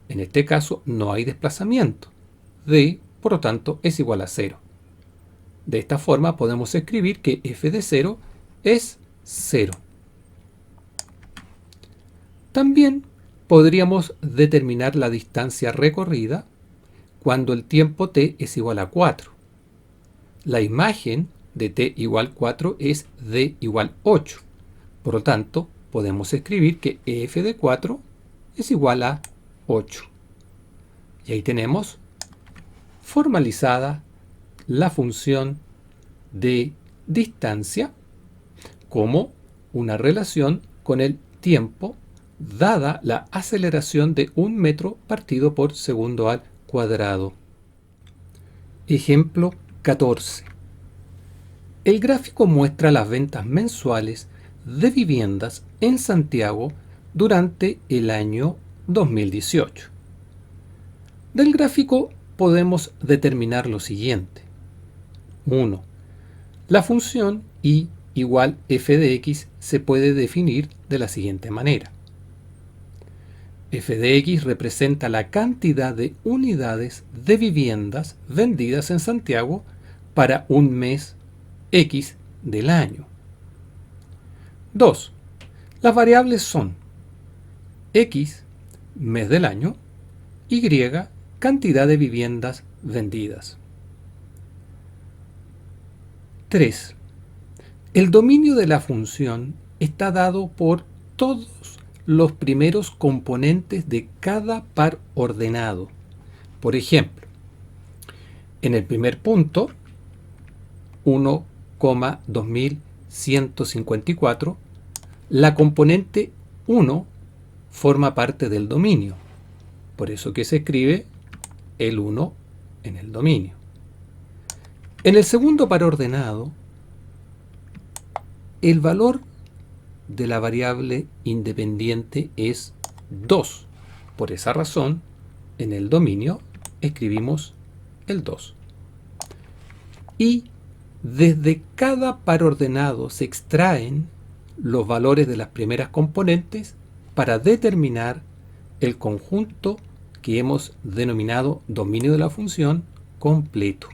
En este caso no hay desplazamiento. D, por lo tanto, es igual a 0. De esta forma podemos escribir que f de 0 es 0. También podríamos determinar la distancia recorrida cuando el tiempo t es igual a 4. La imagen de t igual 4 es d igual 8. Por lo tanto, podemos escribir que f de 4 es igual a 8. Y ahí tenemos formalizada la función de distancia como una relación con el tiempo dada la aceleración de 1 metro partido por segundo al cuadrado. Ejemplo 14. El gráfico muestra las ventas mensuales de viviendas en Santiago durante el año 2018. Del gráfico podemos determinar lo siguiente. 1. La función y igual f de x se puede definir de la siguiente manera. F de x representa la cantidad de unidades de viviendas vendidas en Santiago para un mes X del año. 2. Las variables son X, mes del año, Y, cantidad de viviendas vendidas. 3. El dominio de la función está dado por todos los primeros componentes de cada par ordenado. Por ejemplo, en el primer punto, 1,2154, la componente 1 forma parte del dominio. Por eso que se escribe el 1 en el dominio. En el segundo par ordenado, el valor de la variable independiente es 2. Por esa razón, en el dominio escribimos el 2. Y desde cada par ordenado se extraen los valores de las primeras componentes para determinar el conjunto que hemos denominado dominio de la función completo.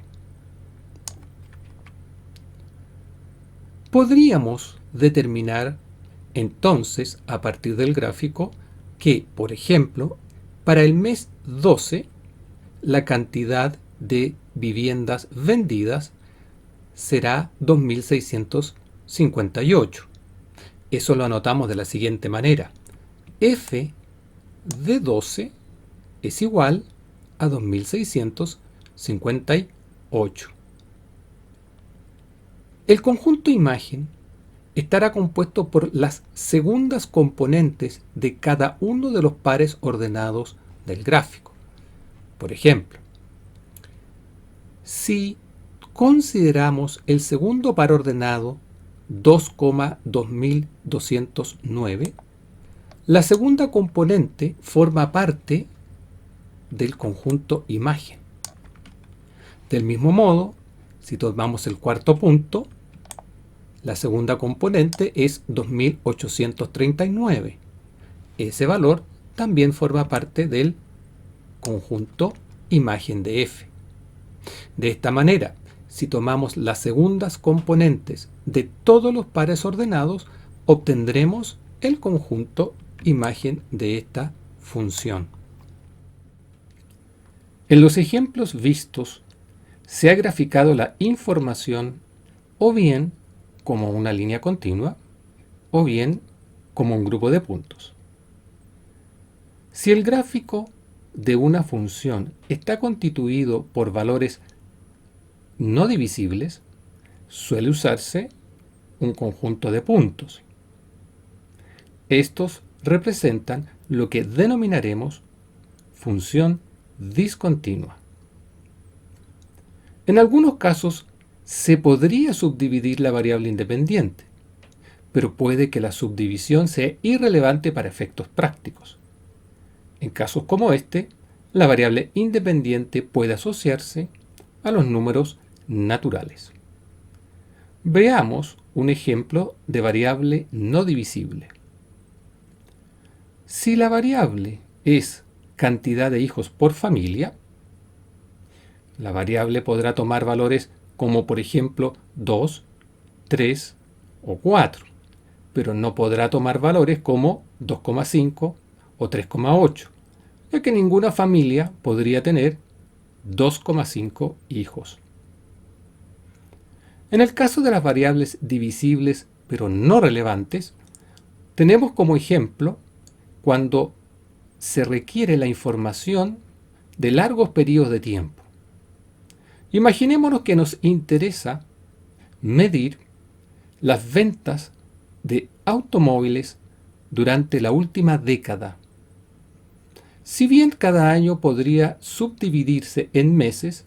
Podríamos determinar entonces, a partir del gráfico, que, por ejemplo, para el mes 12, la cantidad de viviendas vendidas será 2.658. Eso lo anotamos de la siguiente manera. F de 12 es igual a 2.658. El conjunto imagen estará compuesto por las segundas componentes de cada uno de los pares ordenados del gráfico. Por ejemplo, si consideramos el segundo par ordenado 2,2209, la segunda componente forma parte del conjunto imagen. Del mismo modo, si tomamos el cuarto punto, la segunda componente es 2839. Ese valor también forma parte del conjunto imagen de F. De esta manera, si tomamos las segundas componentes de todos los pares ordenados, obtendremos el conjunto imagen de esta función. En los ejemplos vistos, se ha graficado la información o bien como una línea continua o bien como un grupo de puntos. Si el gráfico de una función está constituido por valores no divisibles, suele usarse un conjunto de puntos. Estos representan lo que denominaremos función discontinua. En algunos casos se podría subdividir la variable independiente, pero puede que la subdivisión sea irrelevante para efectos prácticos. En casos como este, la variable independiente puede asociarse a los números naturales. Veamos un ejemplo de variable no divisible. Si la variable es cantidad de hijos por familia, la variable podrá tomar valores como por ejemplo 2, 3 o 4, pero no podrá tomar valores como 2,5 o 3,8, ya que ninguna familia podría tener 2,5 hijos. En el caso de las variables divisibles pero no relevantes, tenemos como ejemplo cuando se requiere la información de largos periodos de tiempo. Imaginémonos que nos interesa medir las ventas de automóviles durante la última década. Si bien cada año podría subdividirse en meses,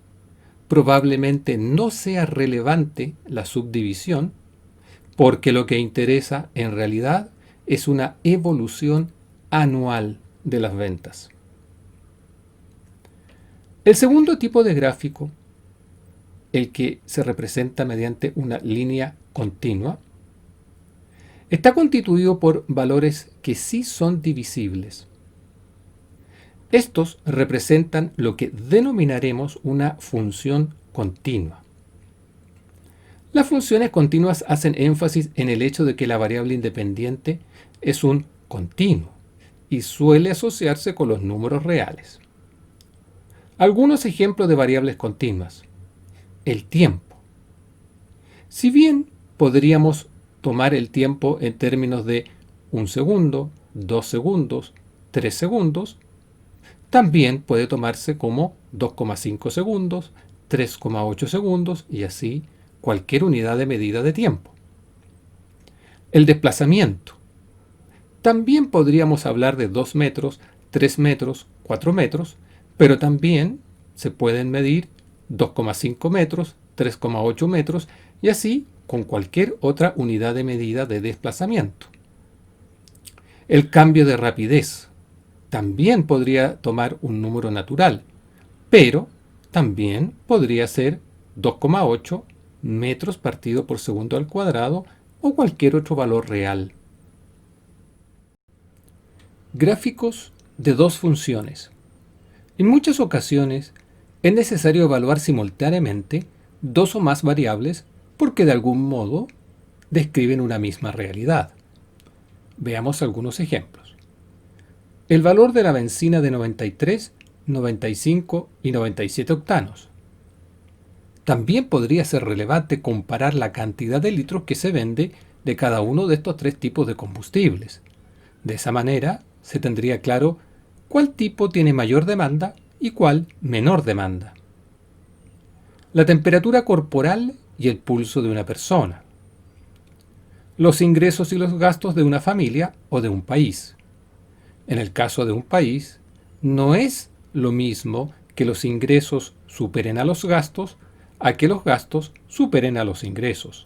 probablemente no sea relevante la subdivisión, porque lo que interesa en realidad es una evolución anual de las ventas. El segundo tipo de gráfico, el que se representa mediante una línea continua, está constituido por valores que sí son divisibles. Estos representan lo que denominaremos una función continua. Las funciones continuas hacen énfasis en el hecho de que la variable independiente es un continuo y suele asociarse con los números reales. Algunos ejemplos de variables continuas. El tiempo. Si bien podríamos tomar el tiempo en términos de 1 segundo, 2 segundos, 3 segundos, también puede tomarse como 2,5 segundos, 3,8 segundos y así cualquier unidad de medida de tiempo. El desplazamiento. También podríamos hablar de 2 metros, 3 metros, 4 metros, pero también se pueden medir 2,5 metros, 3,8 metros y así con cualquier otra unidad de medida de desplazamiento. El cambio de rapidez también podría tomar un número natural, pero también podría ser 2,8 metros partido por segundo al cuadrado o cualquier otro valor real. Gráficos de dos funciones. En muchas ocasiones es necesario evaluar simultáneamente dos o más variables porque de algún modo describen una misma realidad. Veamos algunos ejemplos. El valor de la benzina de 93, 95 y 97 octanos. También podría ser relevante comparar la cantidad de litros que se vende de cada uno de estos tres tipos de combustibles. De esa manera se tendría claro cuál tipo tiene mayor demanda y cuál menor demanda. La temperatura corporal y el pulso de una persona. Los ingresos y los gastos de una familia o de un país. En el caso de un país, no es lo mismo que los ingresos superen a los gastos a que los gastos superen a los ingresos.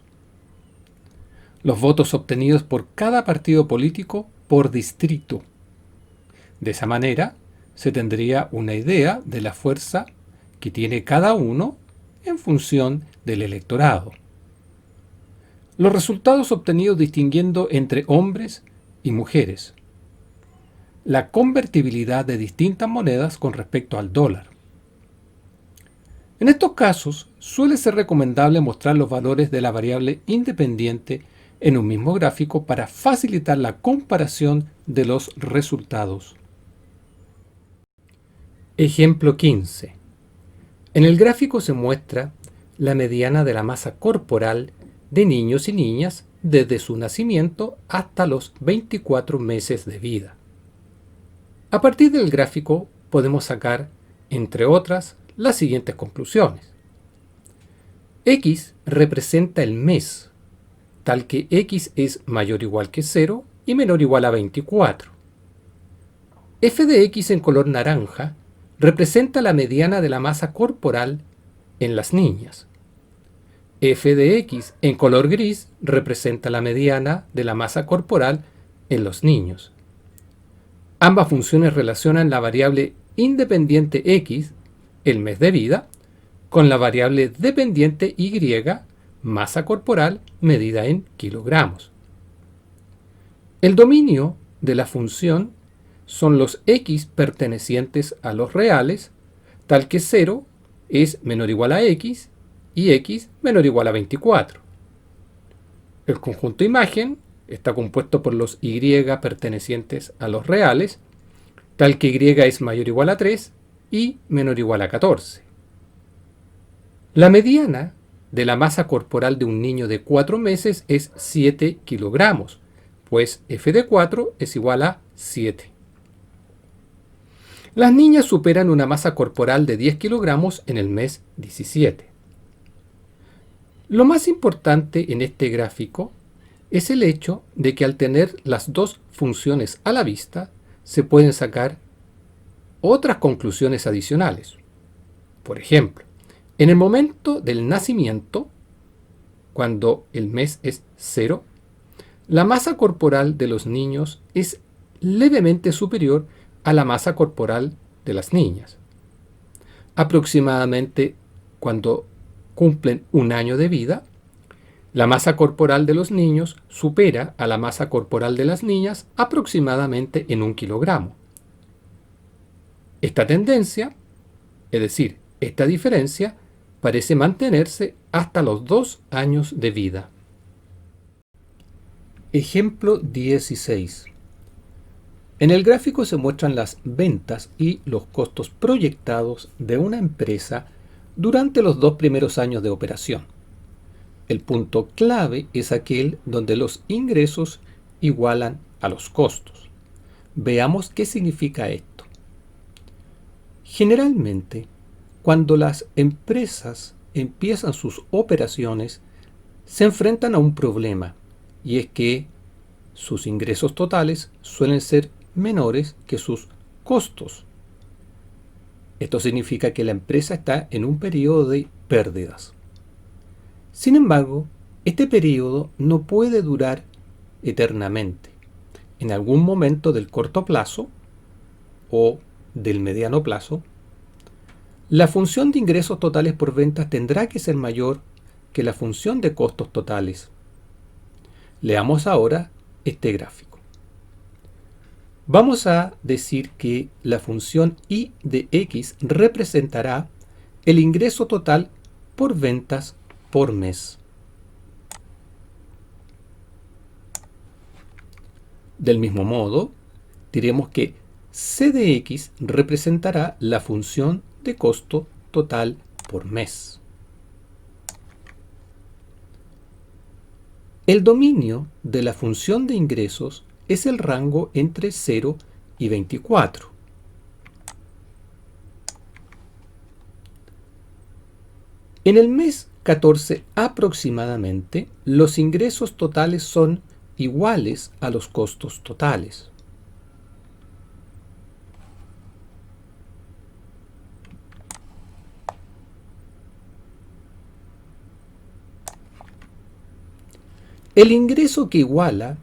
Los votos obtenidos por cada partido político por distrito. De esa manera, se tendría una idea de la fuerza que tiene cada uno en función del electorado. Los resultados obtenidos distinguiendo entre hombres y mujeres. La convertibilidad de distintas monedas con respecto al dólar. En estos casos, suele ser recomendable mostrar los valores de la variable independiente en un mismo gráfico para facilitar la comparación de los resultados. Ejemplo 15. En el gráfico se muestra la mediana de la masa corporal de niños y niñas desde su nacimiento hasta los 24 meses de vida. A partir del gráfico podemos sacar, entre otras, las siguientes conclusiones. X representa el mes, tal que X es mayor o igual que 0 y menor o igual a 24. F de X en color naranja representa la mediana de la masa corporal en las niñas. F de X en color gris representa la mediana de la masa corporal en los niños. Ambas funciones relacionan la variable independiente X, el mes de vida, con la variable dependiente Y, masa corporal medida en kilogramos. El dominio de la función son los X pertenecientes a los reales, tal que 0 es menor o igual a X y X menor o igual a 24. El conjunto imagen está compuesto por los Y pertenecientes a los reales, tal que Y es mayor o igual a 3 y menor o igual a 14. La mediana de la masa corporal de un niño de 4 meses es 7 kilogramos, pues F de 4 es igual a 7. Las niñas superan una masa corporal de 10 kilogramos en el mes 17. Lo más importante en este gráfico es el hecho de que al tener las dos funciones a la vista, se pueden sacar otras conclusiones adicionales. Por ejemplo, en el momento del nacimiento, cuando el mes es 0, la masa corporal de los niños es levemente superior a la masa corporal de las niñas. Aproximadamente cuando cumplen un año de vida, la masa corporal de los niños supera a la masa corporal de las niñas aproximadamente en 1 kilogramo. Esta tendencia, es decir, esta diferencia, parece mantenerse hasta los 2 años de vida. Ejemplo 16. En el gráfico se muestran las ventas y los costos proyectados de una empresa durante los 2 primeros años de operación. El punto clave es aquel donde los ingresos igualan a los costos. Veamos qué significa esto. Generalmente, cuando las empresas empiezan sus operaciones, se enfrentan a un problema, y es que sus ingresos totales suelen ser menores que sus costos. Esto significa que la empresa está en un periodo de pérdidas. Sin embargo, este periodo no puede durar eternamente. En algún momento del corto plazo o del mediano plazo, la función de ingresos totales por ventas tendrá que ser mayor que la función de costos totales. Leamos ahora este gráfico. Vamos a decir que la función y de x representará el ingreso total por ventas por mes. Del mismo modo, diremos que c de x representará la función de costo total por mes. El dominio de la función de ingresos es el rango entre 0 y 24. En el mes 14 aproximadamente, los ingresos totales son iguales a los costos totales. El ingreso que iguala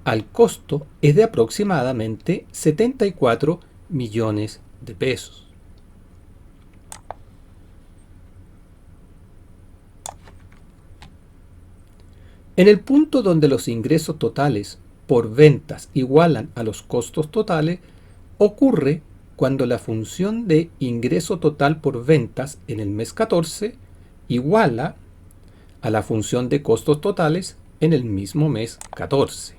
al costo es de aproximadamente 74 millones de pesos. En el punto donde los ingresos totales por ventas igualan a los costos totales, ocurre cuando la función de ingreso total por ventas en el mes 14 iguala a la función de costos totales en el mismo mes 14.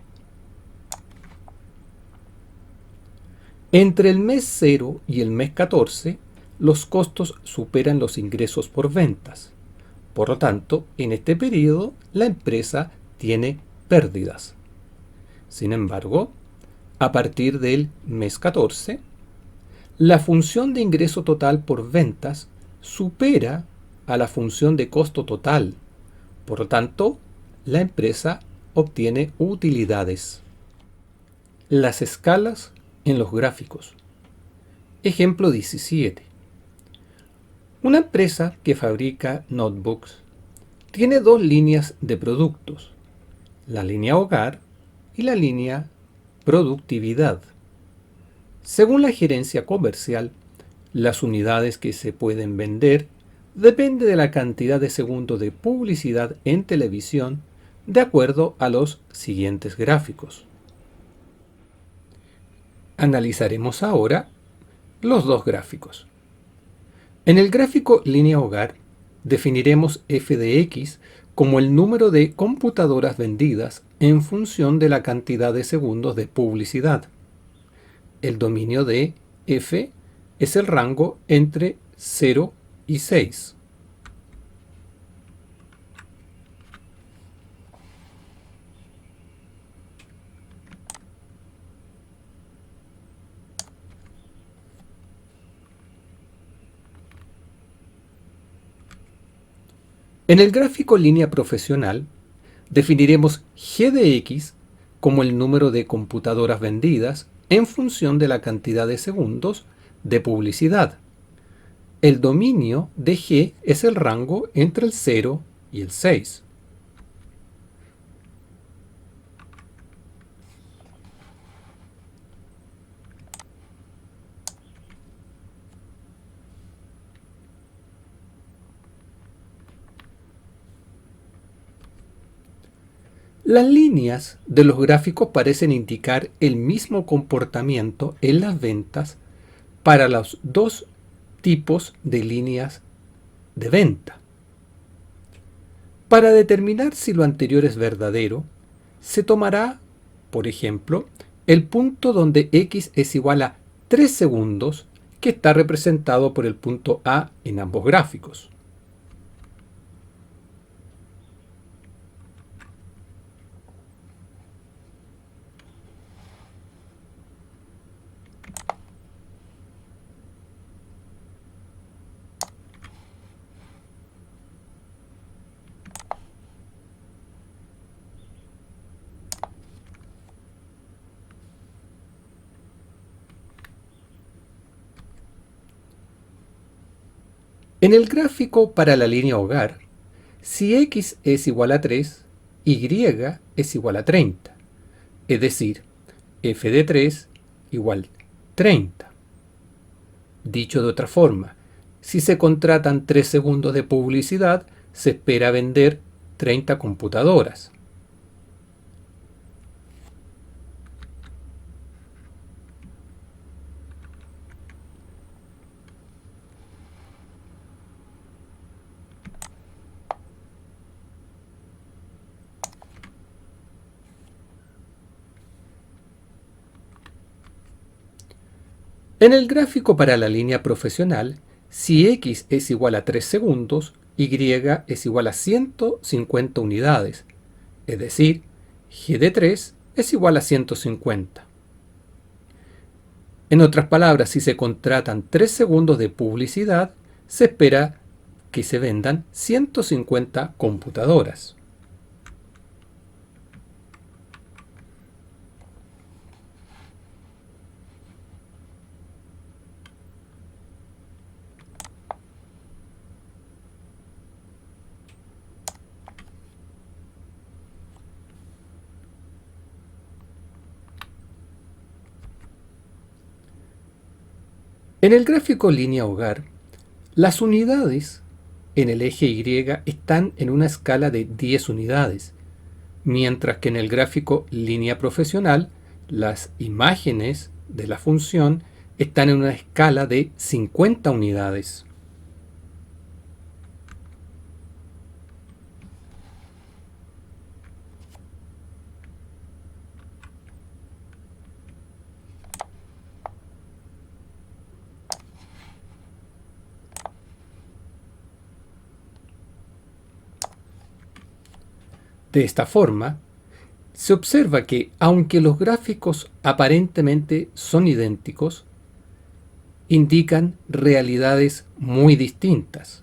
Entre el mes 0 y el mes 14, los costos superan los ingresos por ventas. Por lo tanto, en este periodo, la empresa tiene pérdidas. Sin embargo, a partir del mes 14, la función de ingreso total por ventas supera a la función de costo total. Por lo tanto, la empresa obtiene utilidades. Las escalas en los gráficos. Ejemplo 17. Una empresa que fabrica notebooks tiene dos líneas de productos, la línea hogar y la línea productividad. Según la gerencia comercial, las unidades que se pueden vender depende de la cantidad de segundos de publicidad en televisión de acuerdo a los siguientes gráficos. Analizaremos ahora los dos gráficos. En el gráfico línea hogar, definiremos f de x como el número de computadoras vendidas en función de la cantidad de segundos de publicidad. El dominio de f es el rango entre 0 y 6. En el gráfico línea profesional, definiremos G de X como el número de computadoras vendidas en función de la cantidad de segundos de publicidad. El dominio de G es el rango entre el 0 y el 6. Las líneas de los gráficos parecen indicar el mismo comportamiento en las ventas para los dos tipos de líneas de venta. Para determinar si lo anterior es verdadero, se tomará, por ejemplo, el punto donde X es igual a 3 segundos, que está representado por el punto A en ambos gráficos. En el gráfico para la línea hogar, si X es igual a 3, Y es igual a 30, es decir, f de 3 igual 30. Dicho de otra forma, si se contratan 3 segundos de publicidad, se espera vender 30 computadoras. En el gráfico para la línea profesional, si X es igual a 3 segundos, Y es igual a 150 unidades, es decir, G de 3 es igual a 150. En otras palabras, si se contratan 3 segundos de publicidad, se espera que se vendan 150 computadoras. En el gráfico línea hogar, las unidades en el eje Y están en una escala de 10 unidades, mientras que en el gráfico línea profesional, las imágenes de la función están en una escala de 50 unidades. De esta forma, se observa que, aunque los gráficos aparentemente son idénticos, indican realidades muy distintas.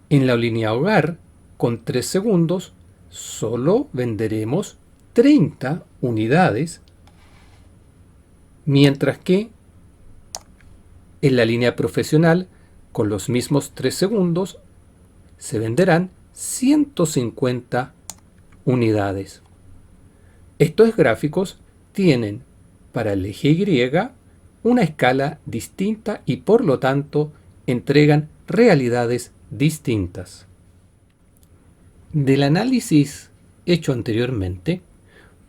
En la línea hogar, con 3 segundos, solo venderemos 30 unidades, mientras que en la línea profesional, con los mismos 3 segundos, se venderán 150 unidades. Estos gráficos tienen para el eje Y una escala distinta y por lo tanto entregan realidades distintas. Del análisis hecho anteriormente,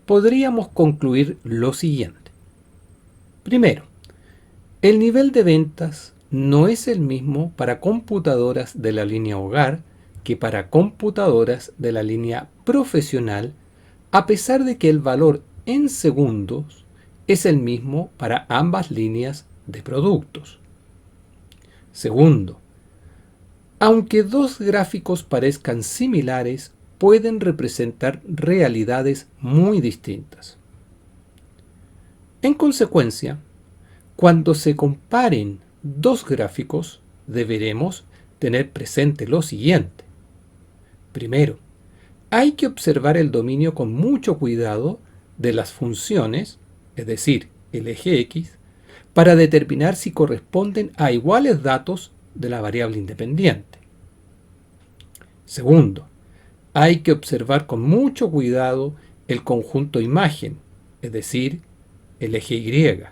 podríamos concluir lo siguiente. Primero, el nivel de ventas no es el mismo para computadoras de la línea hogar que para computadoras de la línea profesional, a pesar de que el valor en segundos es el mismo para ambas líneas de productos. Segundo, aunque dos gráficos parezcan similares, pueden representar realidades muy distintas. En consecuencia, cuando se comparen dos gráficos, deberemos tener presente lo siguiente. Primero, hay que observar el dominio con mucho cuidado de las funciones, es decir, el eje X, para determinar si corresponden a iguales datos de la variable independiente. Segundo, hay que observar con mucho cuidado el conjunto imagen, es decir, el eje Y,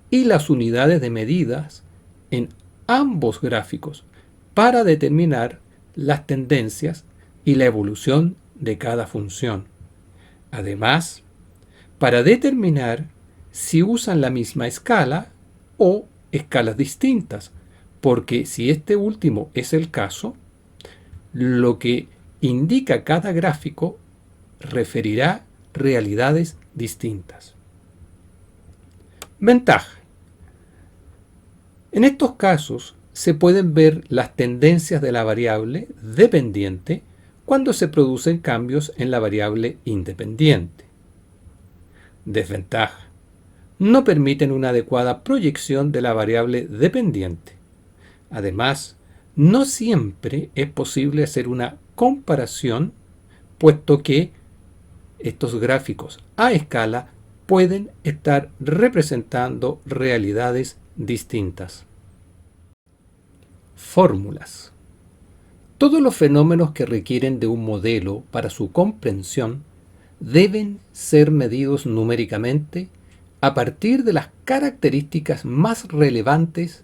y las unidades de medidas en ambos gráficos para determinar las tendencias y la evolución de cada función. Además, para determinar si usan la misma escala o escalas distintas, porque si este último es el caso, lo que indica cada gráfico referirá realidades distintas. Ventaja. En estos casos se pueden ver las tendencias de la variable dependiente cuando se producen cambios en la variable independiente. Desventaja. No permiten una adecuada proyección de la variable dependiente. Además, no siempre es posible hacer una comparación, puesto que estos gráficos a escala pueden estar representando realidades distintas. Fórmulas. Todos los fenómenos que requieren de un modelo para su comprensión deben ser medidos numéricamente a partir de las características más relevantes,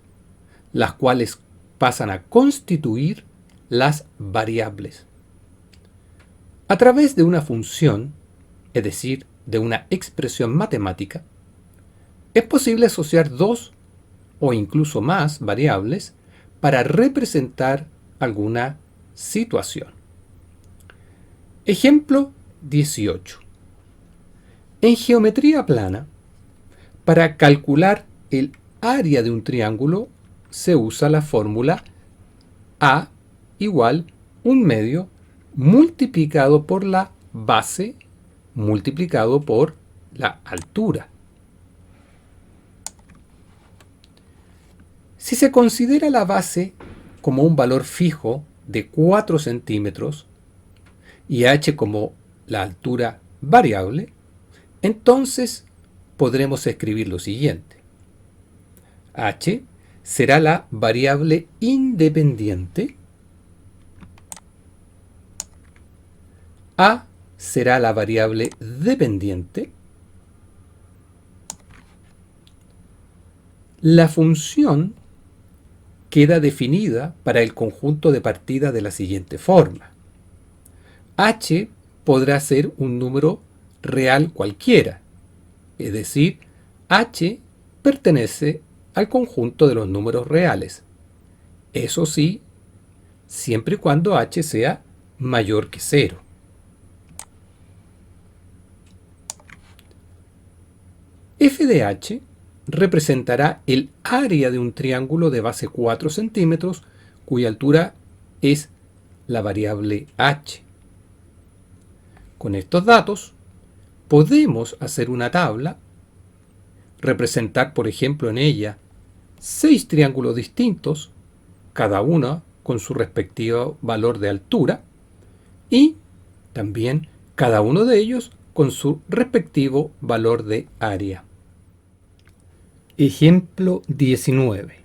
las cuales pasan a constituir las variables. A través de una función, es decir, de una expresión matemática, es posible asociar dos o incluso más variables para representar alguna situación. Ejemplo 18. En geometría plana, para calcular el área de un triángulo se usa la fórmula A igual 1/2 multiplicado por la base multiplicado por la altura. Si se considera la base como un valor fijo de 4 centímetros y h como la altura variable, entonces podremos escribir lo siguiente. H será la variable independiente, A será la variable dependiente, la función queda definida para el conjunto de partida de la siguiente forma. H podrá ser un número real cualquiera, es decir, H pertenece al conjunto de los números reales. Eso sí, siempre y cuando H sea mayor que 0. F de H representará el área de un triángulo de base 4 centímetros cuya altura es la variable h. Con estos datos podemos hacer una tabla, representar por ejemplo en ella 6 triángulos distintos, cada uno con su respectivo valor de altura, y también cada uno de ellos con su respectivo valor de área. Ejemplo 19.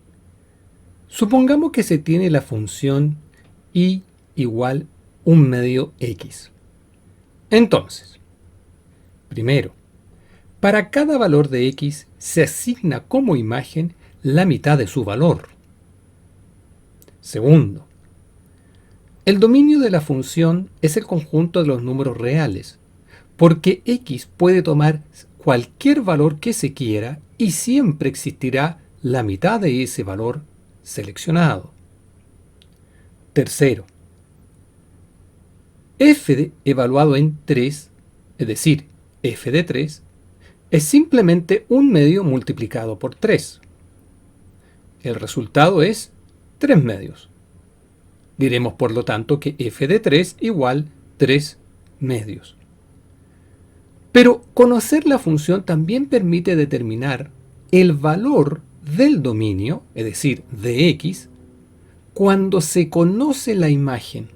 Supongamos que se tiene la función y igual 1/2 x. Entonces, primero, para cada valor de x se asigna como imagen la mitad de su valor. Segundo, el dominio de la función es el conjunto de los números reales, porque x puede tomar cualquier valor que se quiera y siempre existirá la mitad de ese valor seleccionado. Tercero, f evaluado en 3, es decir, f de 3, es simplemente 1/2 multiplicado por 3. El resultado es 3/2. Diremos por lo tanto que f de 3 igual 3/2. Pero conocer la función también permite determinar el valor del dominio, es decir, de x, cuando se conoce la imagen.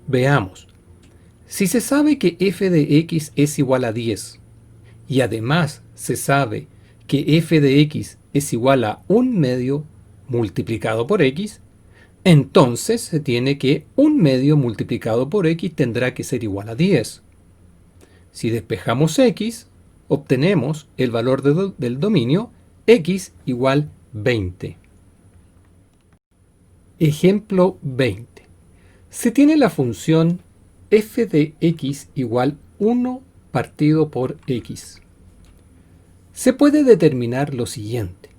Veamos. Si se sabe que f de x es igual a 10 y además se sabe que f de x es igual a 1/2 multiplicado por x, entonces se tiene que 1/2 multiplicado por x tendrá que ser igual a 10. Si despejamos x, obtenemos el valor del dominio x igual 20. Ejemplo 20. Se tiene la función f de x igual 1 partido por x. Se puede determinar lo siguiente.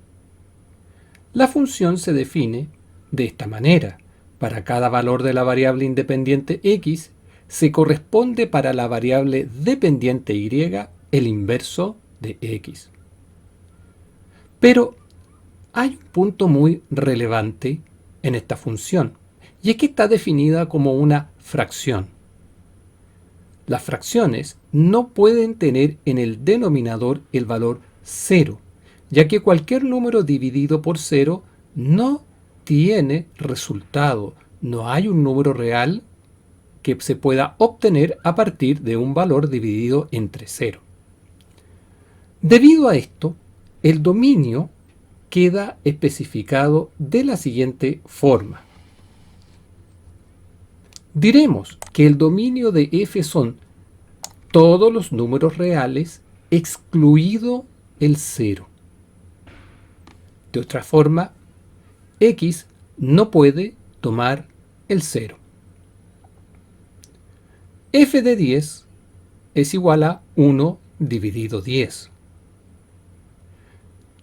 La función se define de esta manera. Para cada valor de la variable independiente x, se corresponde para la variable dependiente y el inverso de x. Pero hay un punto muy relevante en esta función, y es que está definida como una fracción. Las fracciones no pueden tener en el denominador el valor 0, ya que cualquier número dividido por 0 no tiene resultado. No hay un número real que se pueda obtener a partir de un valor dividido entre 0. Debido a esto, el dominio queda especificado de la siguiente forma. Diremos que el dominio de f son todos los números reales excluido el 0. De otra forma, x no puede tomar el 0. f de 10 es igual a 1 dividido 10.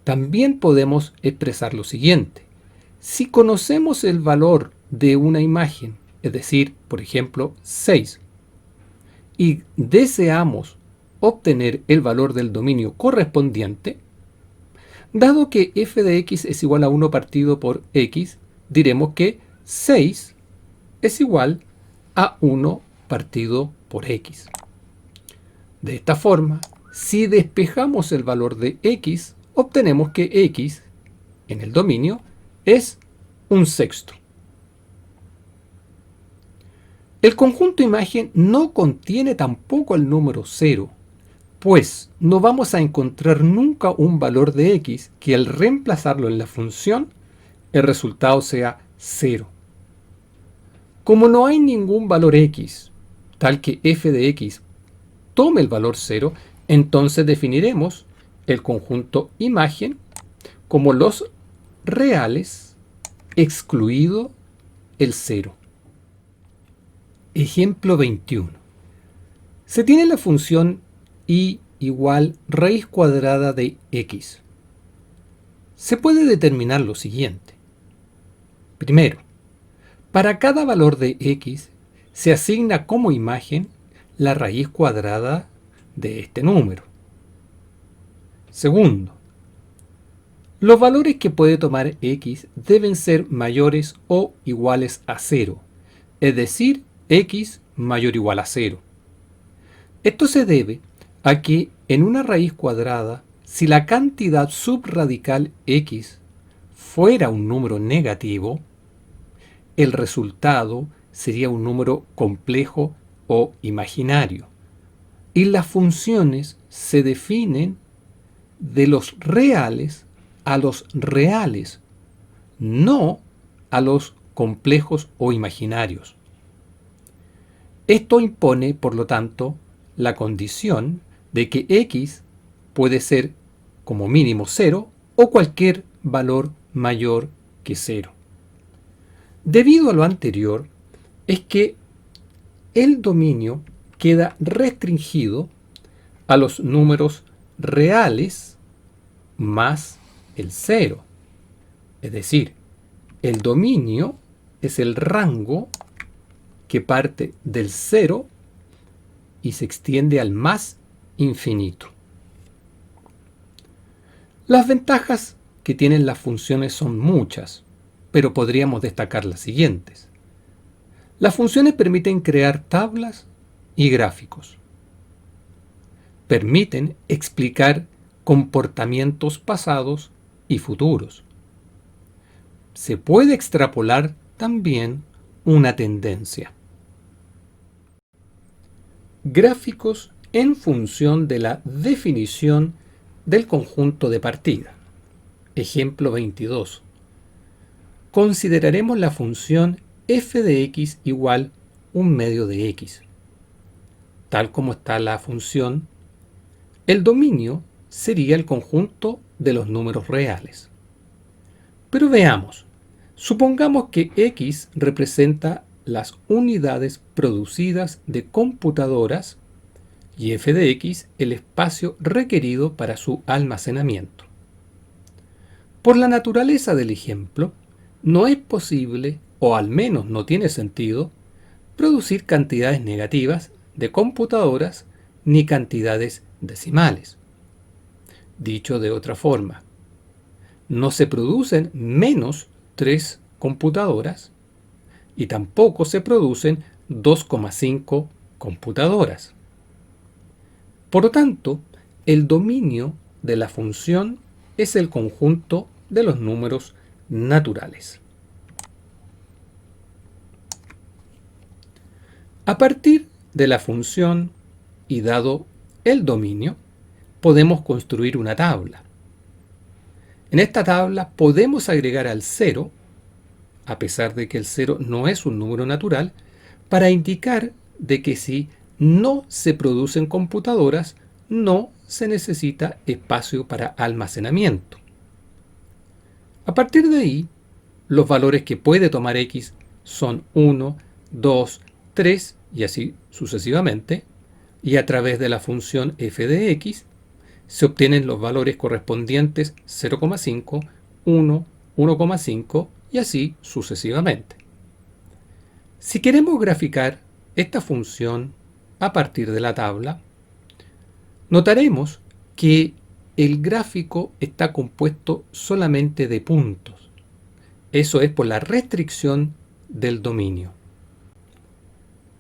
También podemos expresar lo siguiente. Si conocemos el valor de una imagen, es decir, por ejemplo, 6, y deseamos obtener el valor del dominio correspondiente, dado que f de x es igual a 1 partido por x, diremos que 6 es igual a 1 partido por x. De esta forma, si despejamos el valor de x, obtenemos que x en el dominio es 1/6. El conjunto imagen no contiene tampoco el número 0, pues no vamos a encontrar nunca un valor de x que al reemplazarlo en la función, el resultado sea 0. Como no hay ningún valor x, tal que f de x tome el valor 0, entonces definiremos el conjunto imagen como los reales excluido el 0. Ejemplo 21. Se tiene la función y igual raíz cuadrada de x. Se puede determinar lo siguiente. Primero, para cada valor de x se asigna como imagen la raíz cuadrada de este número. Segundo, los valores que puede tomar x deben ser mayores o iguales a 0, es decir, x mayor o igual a 0. Esto se debe a que en una raíz cuadrada, si la cantidad subradical x fuera un número negativo, el resultado sería un número complejo o imaginario. Y las funciones se definen de los reales a los reales, no a los complejos o imaginarios. Esto impone, por lo tanto, la condición de que x puede ser como mínimo 0 o cualquier valor mayor que 0. Debido a lo anterior, es que el dominio queda restringido a los números reales más el 0. Es decir, el dominio es el rango que parte del 0 y se extiende al más infinito. Las ventajas que tienen las funciones son muchas, pero podríamos destacar las siguientes. Las funciones permiten crear tablas y gráficos. Permiten explicar comportamientos pasados y futuros. Se puede extrapolar también una tendencia. gráficos en función de la definición del conjunto de partida. Ejemplo 22. Consideraremos la función f de x igual 1/2 de x. Tal como está la función, el dominio sería el conjunto de los números reales. Pero veamos, supongamos que x representa las unidades producidas de computadoras y f de x el espacio requerido para su almacenamiento. Por la naturaleza del ejemplo, no es posible, o al menos no tiene sentido, producir cantidades negativas de computadoras ni cantidades decimales. Dicho de otra forma, no se producen menos 3 computadoras y tampoco se producen 2,5 computadoras. Por lo tanto, el dominio de la función es el conjunto de los números naturales. A partir de la función y dado el dominio, podemos construir una tabla. En esta tabla podemos agregar al 0, a pesar de que el 0 no es un número natural, para indicar de que si no se producen computadoras, no se necesita espacio para almacenamiento. A partir de ahí, los valores que puede tomar x son 1, 2, 3 y así sucesivamente, y a través de la función f de x se obtienen los valores correspondientes 0,5, 1, 1,5 y así sucesivamente. Si queremos graficar esta función a partir de la tabla, notaremos que el gráfico está compuesto solamente de puntos. Eso es por la restricción del dominio.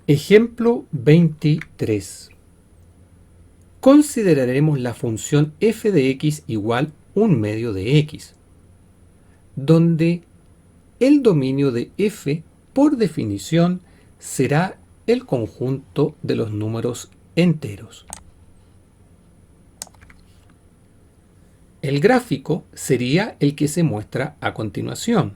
Ejemplo 23. Consideraremos la función f de x igual 1/2 de x, donde el dominio de f, por definición, será el conjunto de los números enteros. El gráfico sería el que se muestra a continuación.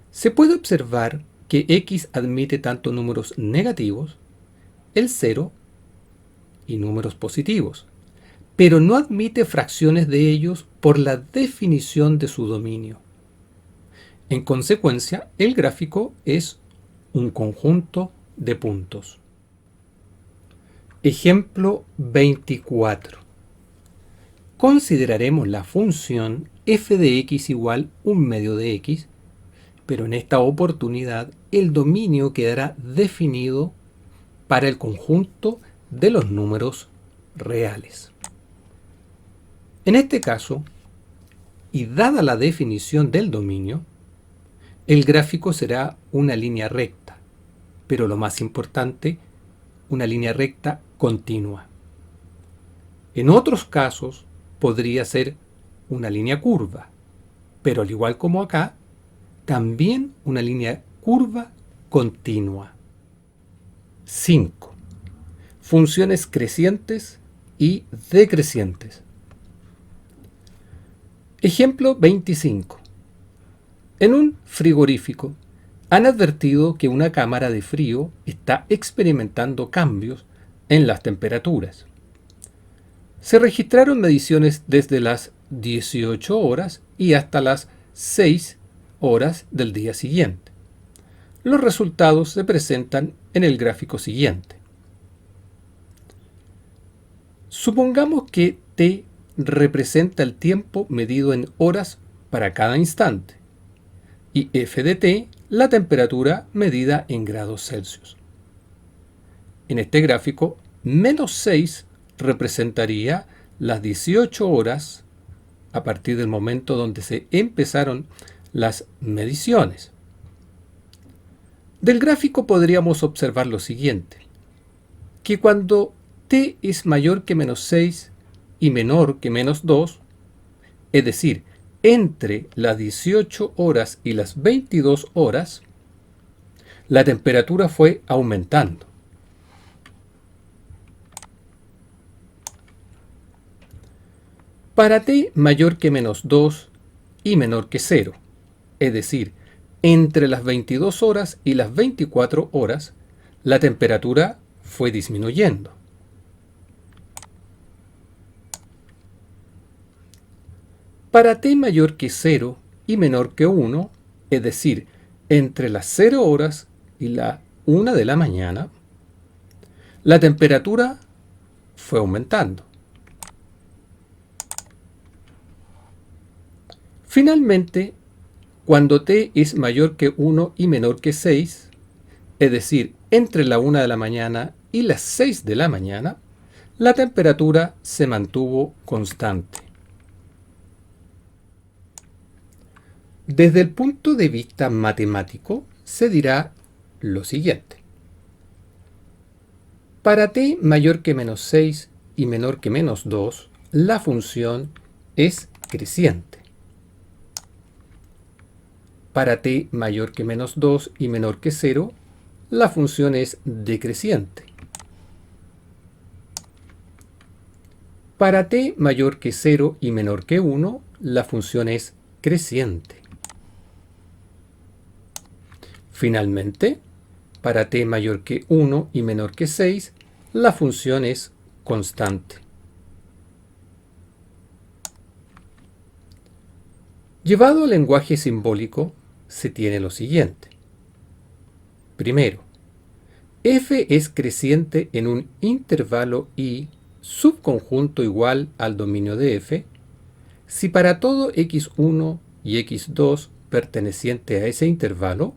Se puede observar que x admite tanto números negativos, el 0, y números positivos, pero no admite fracciones de ellos por la definición de su dominio. En consecuencia, el gráfico es un conjunto de puntos. Ejemplo 24. Consideraremos la función f de x igual 1/2 de x, pero en esta oportunidad el dominio quedará definido para el conjunto de los números reales. En este caso, y dada la definición del dominio, el gráfico será una línea recta, pero lo más importante, una línea recta continua. En otros casos, podría ser una línea curva, pero al igual como acá, también una línea curva continua. 5. Funciones crecientes y decrecientes. Ejemplo 25. En un frigorífico han advertido que una cámara de frío está experimentando cambios en las temperaturas. Se registraron mediciones desde las 18 horas y hasta las 6 horas del día siguiente. Los resultados se presentan en el gráfico siguiente. Supongamos que t representa el tiempo medido en horas para cada instante y f de t la temperatura medida en grados Celsius. En este gráfico, -6 representaría las 18 horas a partir del momento donde se empezaron las mediciones. Del gráfico podríamos observar lo siguiente, que cuando t es mayor que -6 y menor que -2, es decir, entre las 18 horas y las 22 horas, la temperatura fue aumentando. Para t mayor que menos 2 y menor que 0, es decir, entre las 22 horas y las 24 horas, la temperatura fue disminuyendo. Para t mayor que 0 y menor que 1, es decir, entre las 0 horas y la 1 de la mañana, la temperatura fue aumentando. Finalmente, cuando t es mayor que 1 y menor que 6, es decir, entre la 1 de la mañana y las 6 de la mañana, la temperatura se mantuvo constante. Desde el punto de vista matemático, se dirá lo siguiente. Para t mayor que menos 6 y menor que menos 2, la función es creciente. Para t mayor que menos 2 y menor que 0, la función es decreciente. Para t mayor que 0 y menor que 1, la función es creciente. Finalmente, para t mayor que 1 y menor que 6, la función es constante. Llevado al lenguaje simbólico, se tiene lo siguiente. Primero, f es creciente en un intervalo i subconjunto igual al dominio de f, si para todo x1 y x2 perteneciente a ese intervalo,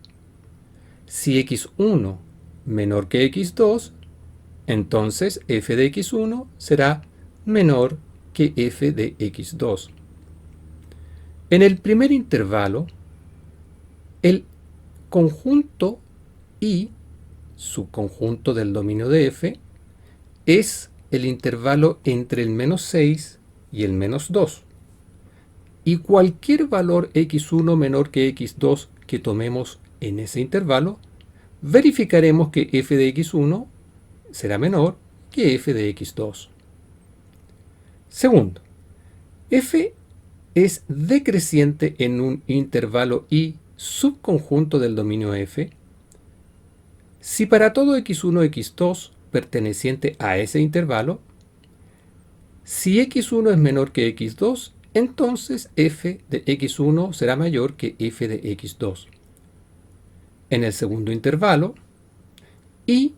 si x1 menor que x2, entonces f de x1 será menor que f de x2. En el primer intervalo, el conjunto i, subconjunto del dominio de f, es el intervalo entre el menos 6 y el menos 2. Y cualquier valor x1 menor que x2 que tomemos en ese intervalo, verificaremos que f de x1 será menor que f de x2. Segundo, f es decreciente en un intervalo i subconjunto del dominio f, si para todo x1 x2 perteneciente a ese intervalo, si x1 es menor que x2, entonces f de x1 será mayor que f de x2. En el segundo intervalo, i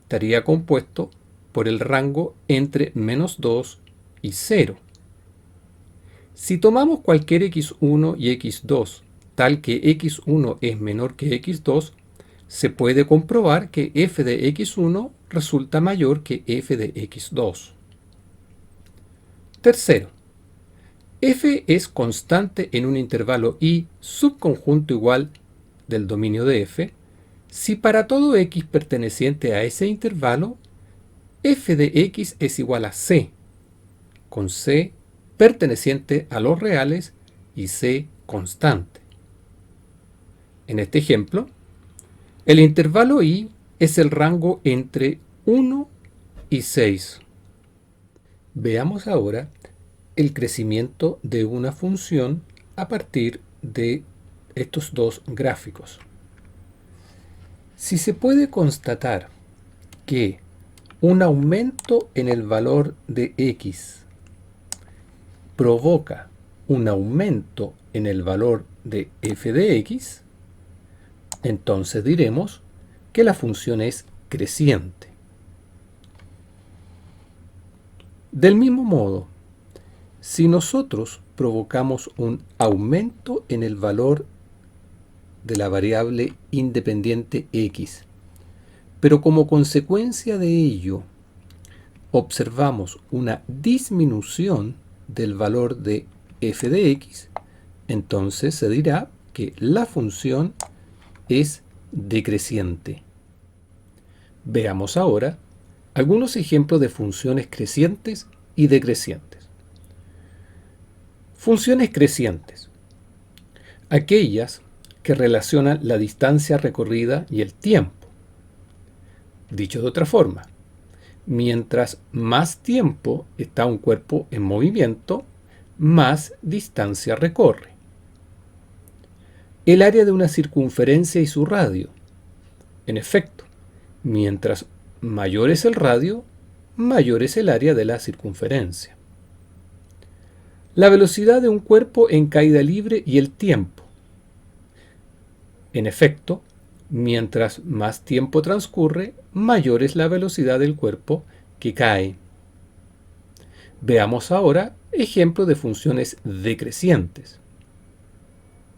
estaría compuesto por el rango entre menos 2 y 0. Si tomamos cualquier x1 y x2 tal que x1 es menor que x2, se puede comprobar que f de x1 resulta mayor que f de x2. Tercero, f es constante en un intervalo i subconjunto igual del dominio de f, si para todo x perteneciente a ese intervalo, f de x es igual a c, con c perteneciente a los reales y c constante. En este ejemplo, el intervalo i es el rango entre 1 y 6. Veamos ahora el crecimiento de una función a partir de estos dos gráficos. Si se puede constatar que un aumento en el valor de x provoca un aumento en el valor de f de x, entonces diremos que la función es creciente. Del mismo modo, si nosotros provocamos un aumento en el valor de la variable independiente x, pero como consecuencia de ello observamos una disminución del valor de f de x, entonces se dirá que la función es decreciente. Veamos ahora algunos ejemplos de funciones crecientes y decrecientes. Funciones crecientes: aquellas que relacionan la distancia recorrida y el tiempo. Dicho de otra forma, mientras más tiempo está un cuerpo en movimiento, más distancia recorre. El área de una circunferencia y su radio. En efecto, mientras mayor es el radio, mayor es el área de la circunferencia. La velocidad de un cuerpo en caída libre y el tiempo. En efecto, mientras más tiempo transcurre, mayor es la velocidad del cuerpo que cae. Veamos ahora ejemplos de funciones decrecientes.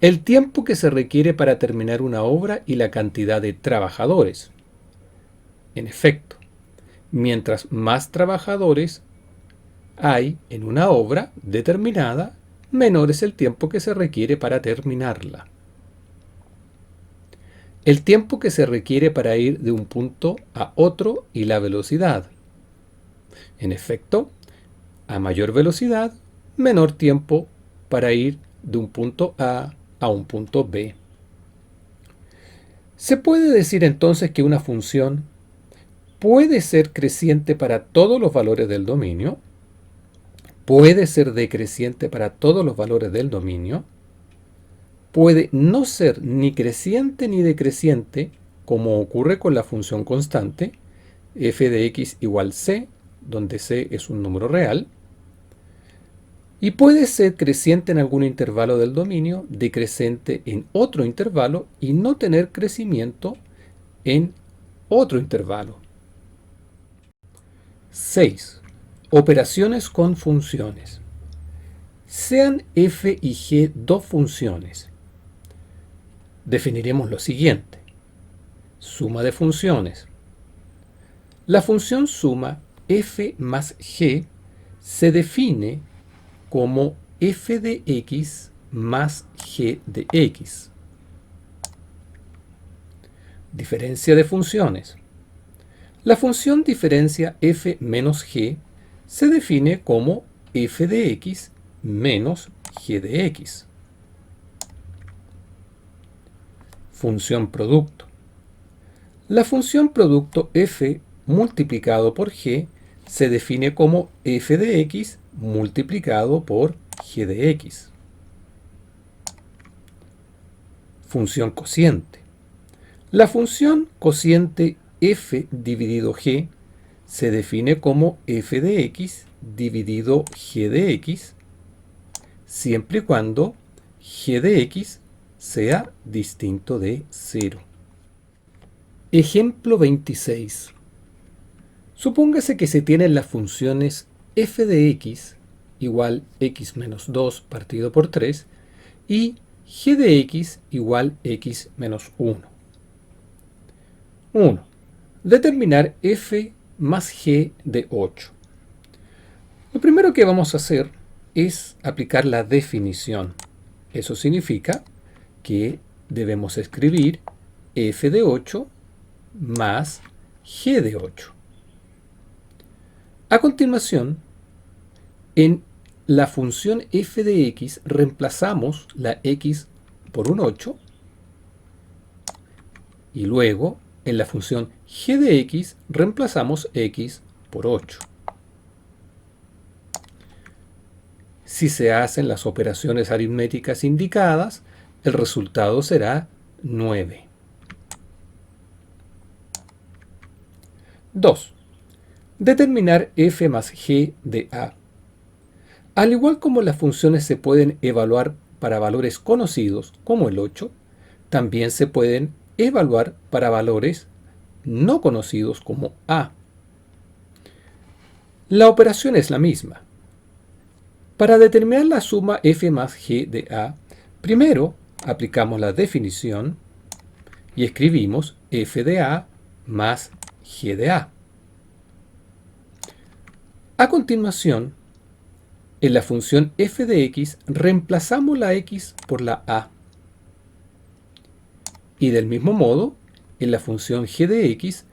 El tiempo que se requiere para terminar una obra y la cantidad de trabajadores. En efecto, mientras más trabajadores hay en una obra determinada, menor es el tiempo que se requiere para terminarla. El tiempo que se requiere para ir de un punto a otro y la velocidad. En efecto, a mayor velocidad, menor tiempo para ir de un punto A a un punto B. Se puede decir entonces que una función puede ser creciente para todos los valores del dominio, puede ser decreciente para todos los valores del dominio, puede no ser ni creciente ni decreciente, como ocurre con la función constante, f de x igual c, donde c es un número real, y puede ser creciente en algún intervalo del dominio, decreciente en otro intervalo y no tener crecimiento en otro intervalo. 6. Operaciones con funciones. Sean f y g dos funciones. Definiremos lo siguiente. Suma de funciones. La función suma f más g se define como f de x más g de x. Diferencia de funciones. La función diferencia f menos g se define como f de x menos g de x. Función producto. La función producto f multiplicado por g se define como f de x multiplicado por g de x. Función cociente. La función cociente f dividido g se define como f de x dividido g de x, siempre y cuando g de x sea distinto de 0. Ejemplo 26. Supóngase que se tienen las funciones f de x igual x menos 2 partido por 3 y g de x igual x menos 1. 1. Determinar f más g de 8. Lo primero que vamos a hacer es aplicar la definición. Eso significa que debemos escribir f de 8 más g de 8. A continuación, en la función f de x reemplazamos la x por un 8 y luego en la función g de x reemplazamos x por 8. Si se hacen las operaciones aritméticas indicadas, el resultado será 9. 2. Determinar f más g de a. Al igual como las funciones se pueden evaluar para valores conocidos, como el 8, también se pueden evaluar para valores no conocidos, como a. La operación es la misma. Para determinar la suma f más g de a, primero aplicamos la definición y escribimos f de a más g de a. A continuación, en la función f de x reemplazamos la x por la a. Y del mismo modo, en la función g de x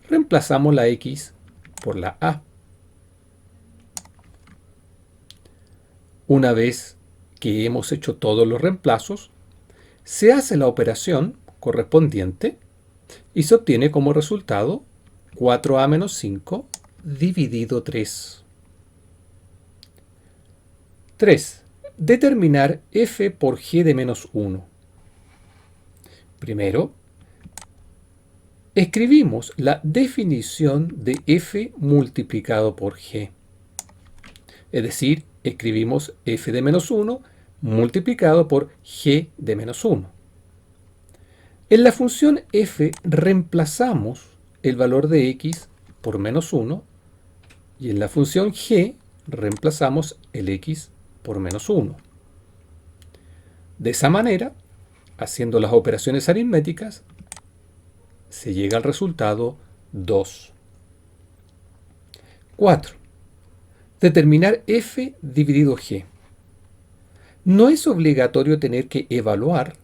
reemplazamos la x por la a. Una vez que hemos hecho todos los reemplazos, se hace la operación correspondiente y se obtiene como resultado 4a menos 5 dividido 3. 3. Determinar f por g de menos 1. Primero, escribimos la definición de f multiplicado por g. Es decir, escribimos f de menos 1 multiplicado por g de menos 1. En la función f reemplazamos el valor de x por menos 1 y en la función g reemplazamos el x por menos 1. De esa manera, haciendo las operaciones aritméticas, se llega al resultado 2. 4. Determinar f dividido g. No es obligatorio tener que evaluar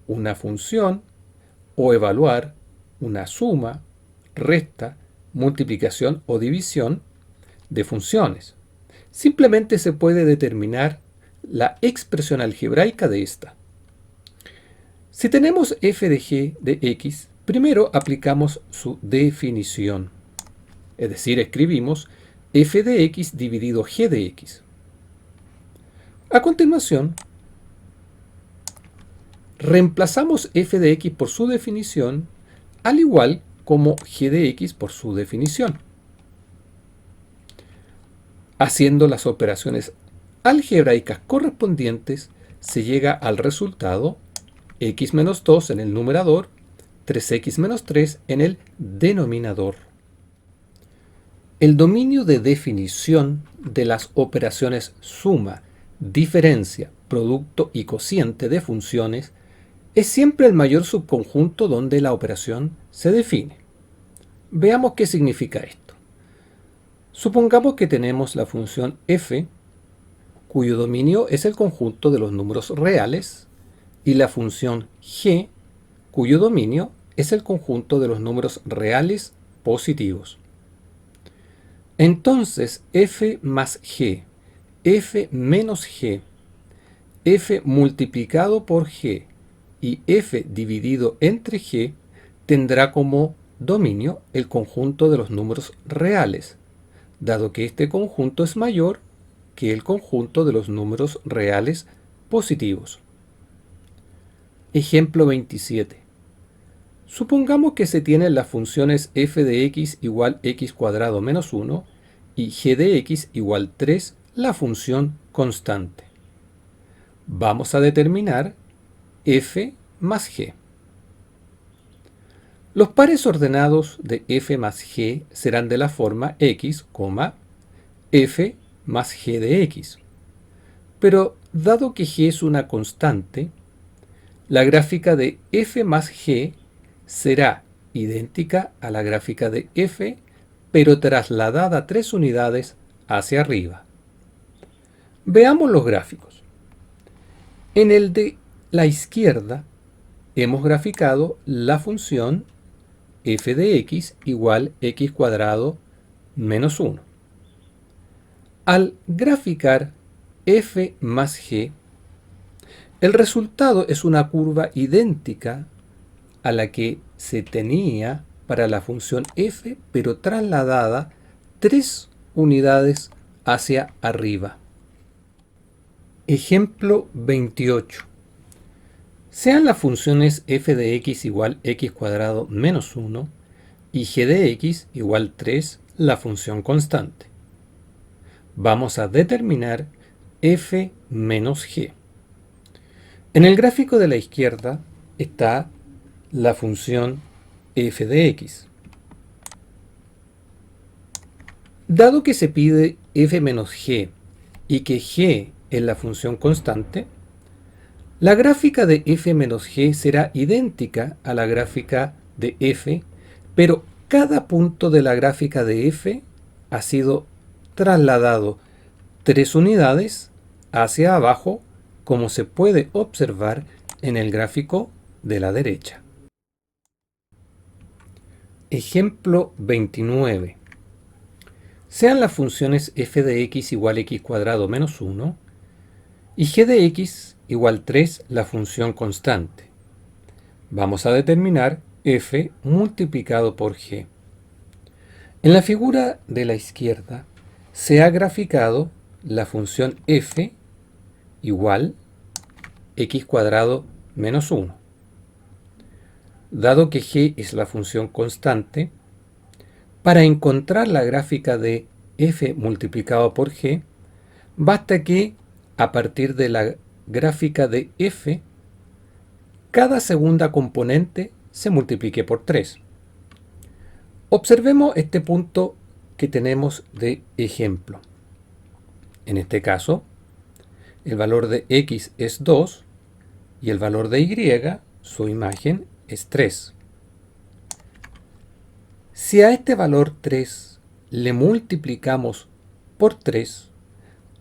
una función o evaluar una suma, resta, multiplicación o división de funciones. Simplemente se puede determinar la expresión algebraica de esta. Si tenemos f de g de x, primero aplicamos su definición. Es decir, escribimos f de x dividido g de x. A continuación, reemplazamos f de x por su definición, al igual como g de x por su definición. Haciendo las operaciones algebraicas correspondientes, se llega al resultado x menos 2 en el numerador, 3x menos 3 en el denominador. El dominio de definición de las operaciones suma, diferencia, producto y cociente de funciones es siempre el mayor subconjunto donde la operación se define. Veamos qué significa esto. Supongamos que tenemos la función f, cuyo dominio es el conjunto de los números reales, y la función g, cuyo dominio es el conjunto de los números reales positivos. Entonces, f más g, f menos g, f multiplicado por g y f dividido entre g tendrá como dominio el conjunto de los números reales, dado que este conjunto es mayor que el conjunto de los números reales positivos. Ejemplo 27. Supongamos que se tienen las funciones f de x igual x cuadrado menos 1 y g de x igual 3, la función constante. Vamos a determinar f más g. Los pares ordenados de f más g serán de la forma x, f más g de x. Pero dado que g es una constante, la gráfica de f más g será idéntica a la gráfica de f, pero trasladada 3 unidades hacia arriba. Veamos los gráficos. En el de la izquierda hemos graficado la función f de x igual x cuadrado menos 1. Al graficar f más g, el resultado es una curva idéntica a la que se tenía para la función f, pero trasladada 3 unidades hacia arriba. Ejemplo 28. Sean las funciones f de x igual x cuadrado menos 1 y g de x igual 3 la función constante. Vamos a determinar f menos g. En el gráfico de la izquierda está la función f de x. Dado que se pide f menos g y que g es la función constante, la gráfica de f menos g será idéntica a la gráfica de f, pero cada punto de la gráfica de f ha sido trasladado 3 unidades hacia abajo, como se puede observar en el gráfico de la derecha. Ejemplo 29. Sean las funciones f de x igual x cuadrado menos 1 y g de x igual 3 la función constante. Vamos a determinar f multiplicado por g. En la figura de la izquierda se ha graficado la función f igual x cuadrado menos 1. Dado que g es la función constante, para encontrar la gráfica de f multiplicado por g, basta que, a partir de la gráfica de f, cada segunda componente se multiplique por 3. Observemos este punto que tenemos de ejemplo. En este caso, el valor de x es 2 y el valor de y, su imagen, es 3. Si a este valor 3 le multiplicamos por 3,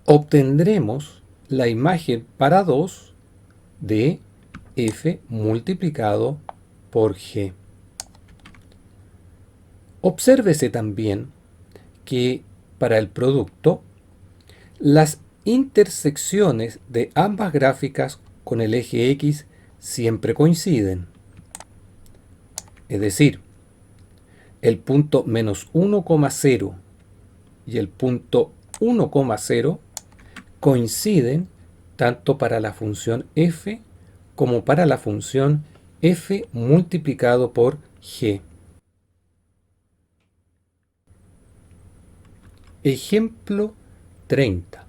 obtendremos la imagen para 2 de f multiplicado por g. Obsérvese también que para el producto, las intersecciones de ambas gráficas con el eje X siempre coinciden. Es decir, el punto menos 1,0 y el punto 1,0 coinciden tanto para la función f como para la función f multiplicado por g. Ejemplo 30.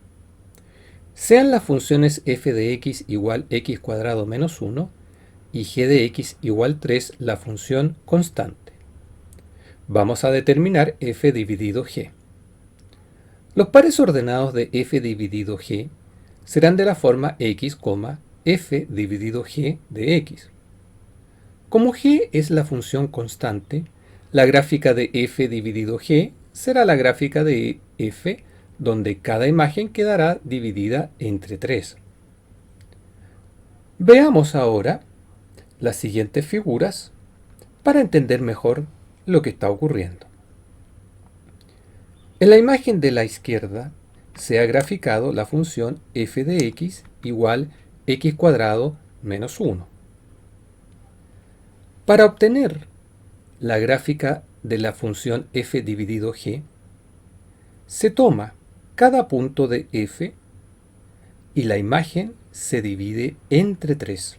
Sean las funciones f de x igual x cuadrado menos 1 y g de x igual 3 la función constante. Vamos a determinar f dividido g. Los pares ordenados de f dividido g serán de la forma x, f dividido g de x. Como g es la función constante, la gráfica de f dividido g será la gráfica de f donde cada imagen quedará dividida entre 3. Veamos ahora las siguientes figuras para entender mejor lo que está ocurriendo. En la imagen de la izquierda se ha graficado la función f de x igual x cuadrado menos 1. Para obtener la gráfica de la función f dividido g, se toma cada punto de f y la imagen se divide entre 3.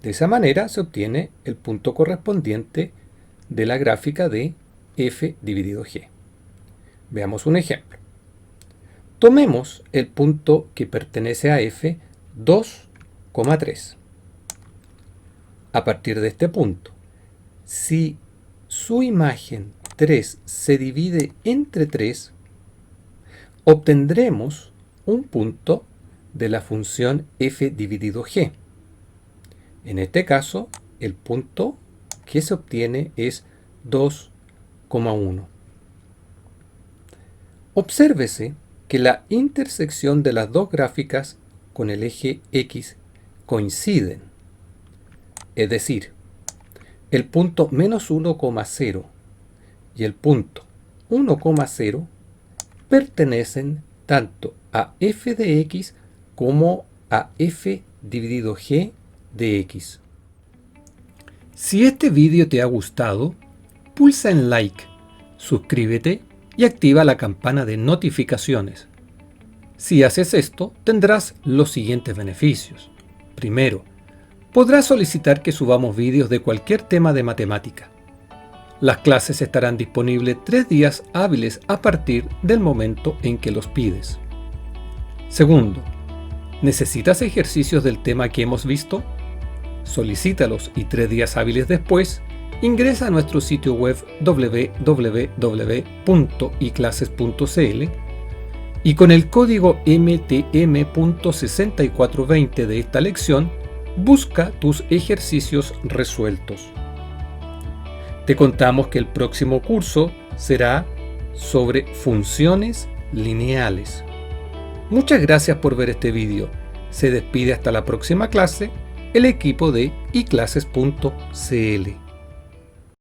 De esa manera se obtiene el punto correspondiente de la gráfica de f dividido g. Veamos un ejemplo. Tomemos el punto que pertenece a f, 2,3. A partir de este punto, si su imagen 3 se divide entre 3, obtendremos un punto de la función f dividido g. En este caso, el punto que se obtiene es 2,1. Obsérvese que la intersección de las dos gráficas con el eje X coinciden. Es decir, el punto menos 1,0 y el punto 1,0 pertenecen tanto a f de x como a f dividido g de x. Si este vídeo te ha gustado, pulsa en like, suscríbete y activa la campana de notificaciones. Si haces esto, tendrás los siguientes beneficios. Primero, podrás solicitar que subamos vídeos de cualquier tema de matemática. Las clases estarán disponibles 3 días hábiles a partir del momento en que los pides. Segundo, ¿necesitas ejercicios del tema que hemos visto? Solicítalos y 3 días hábiles después, ingresa a nuestro sitio web www.iclases.cl y con el código MTM.6420 de esta lección, busca tus ejercicios resueltos. Te contamos que el próximo curso será sobre funciones lineales. Muchas gracias por ver este vídeo. Se despide hasta la próxima clase el equipo de iclases.cl.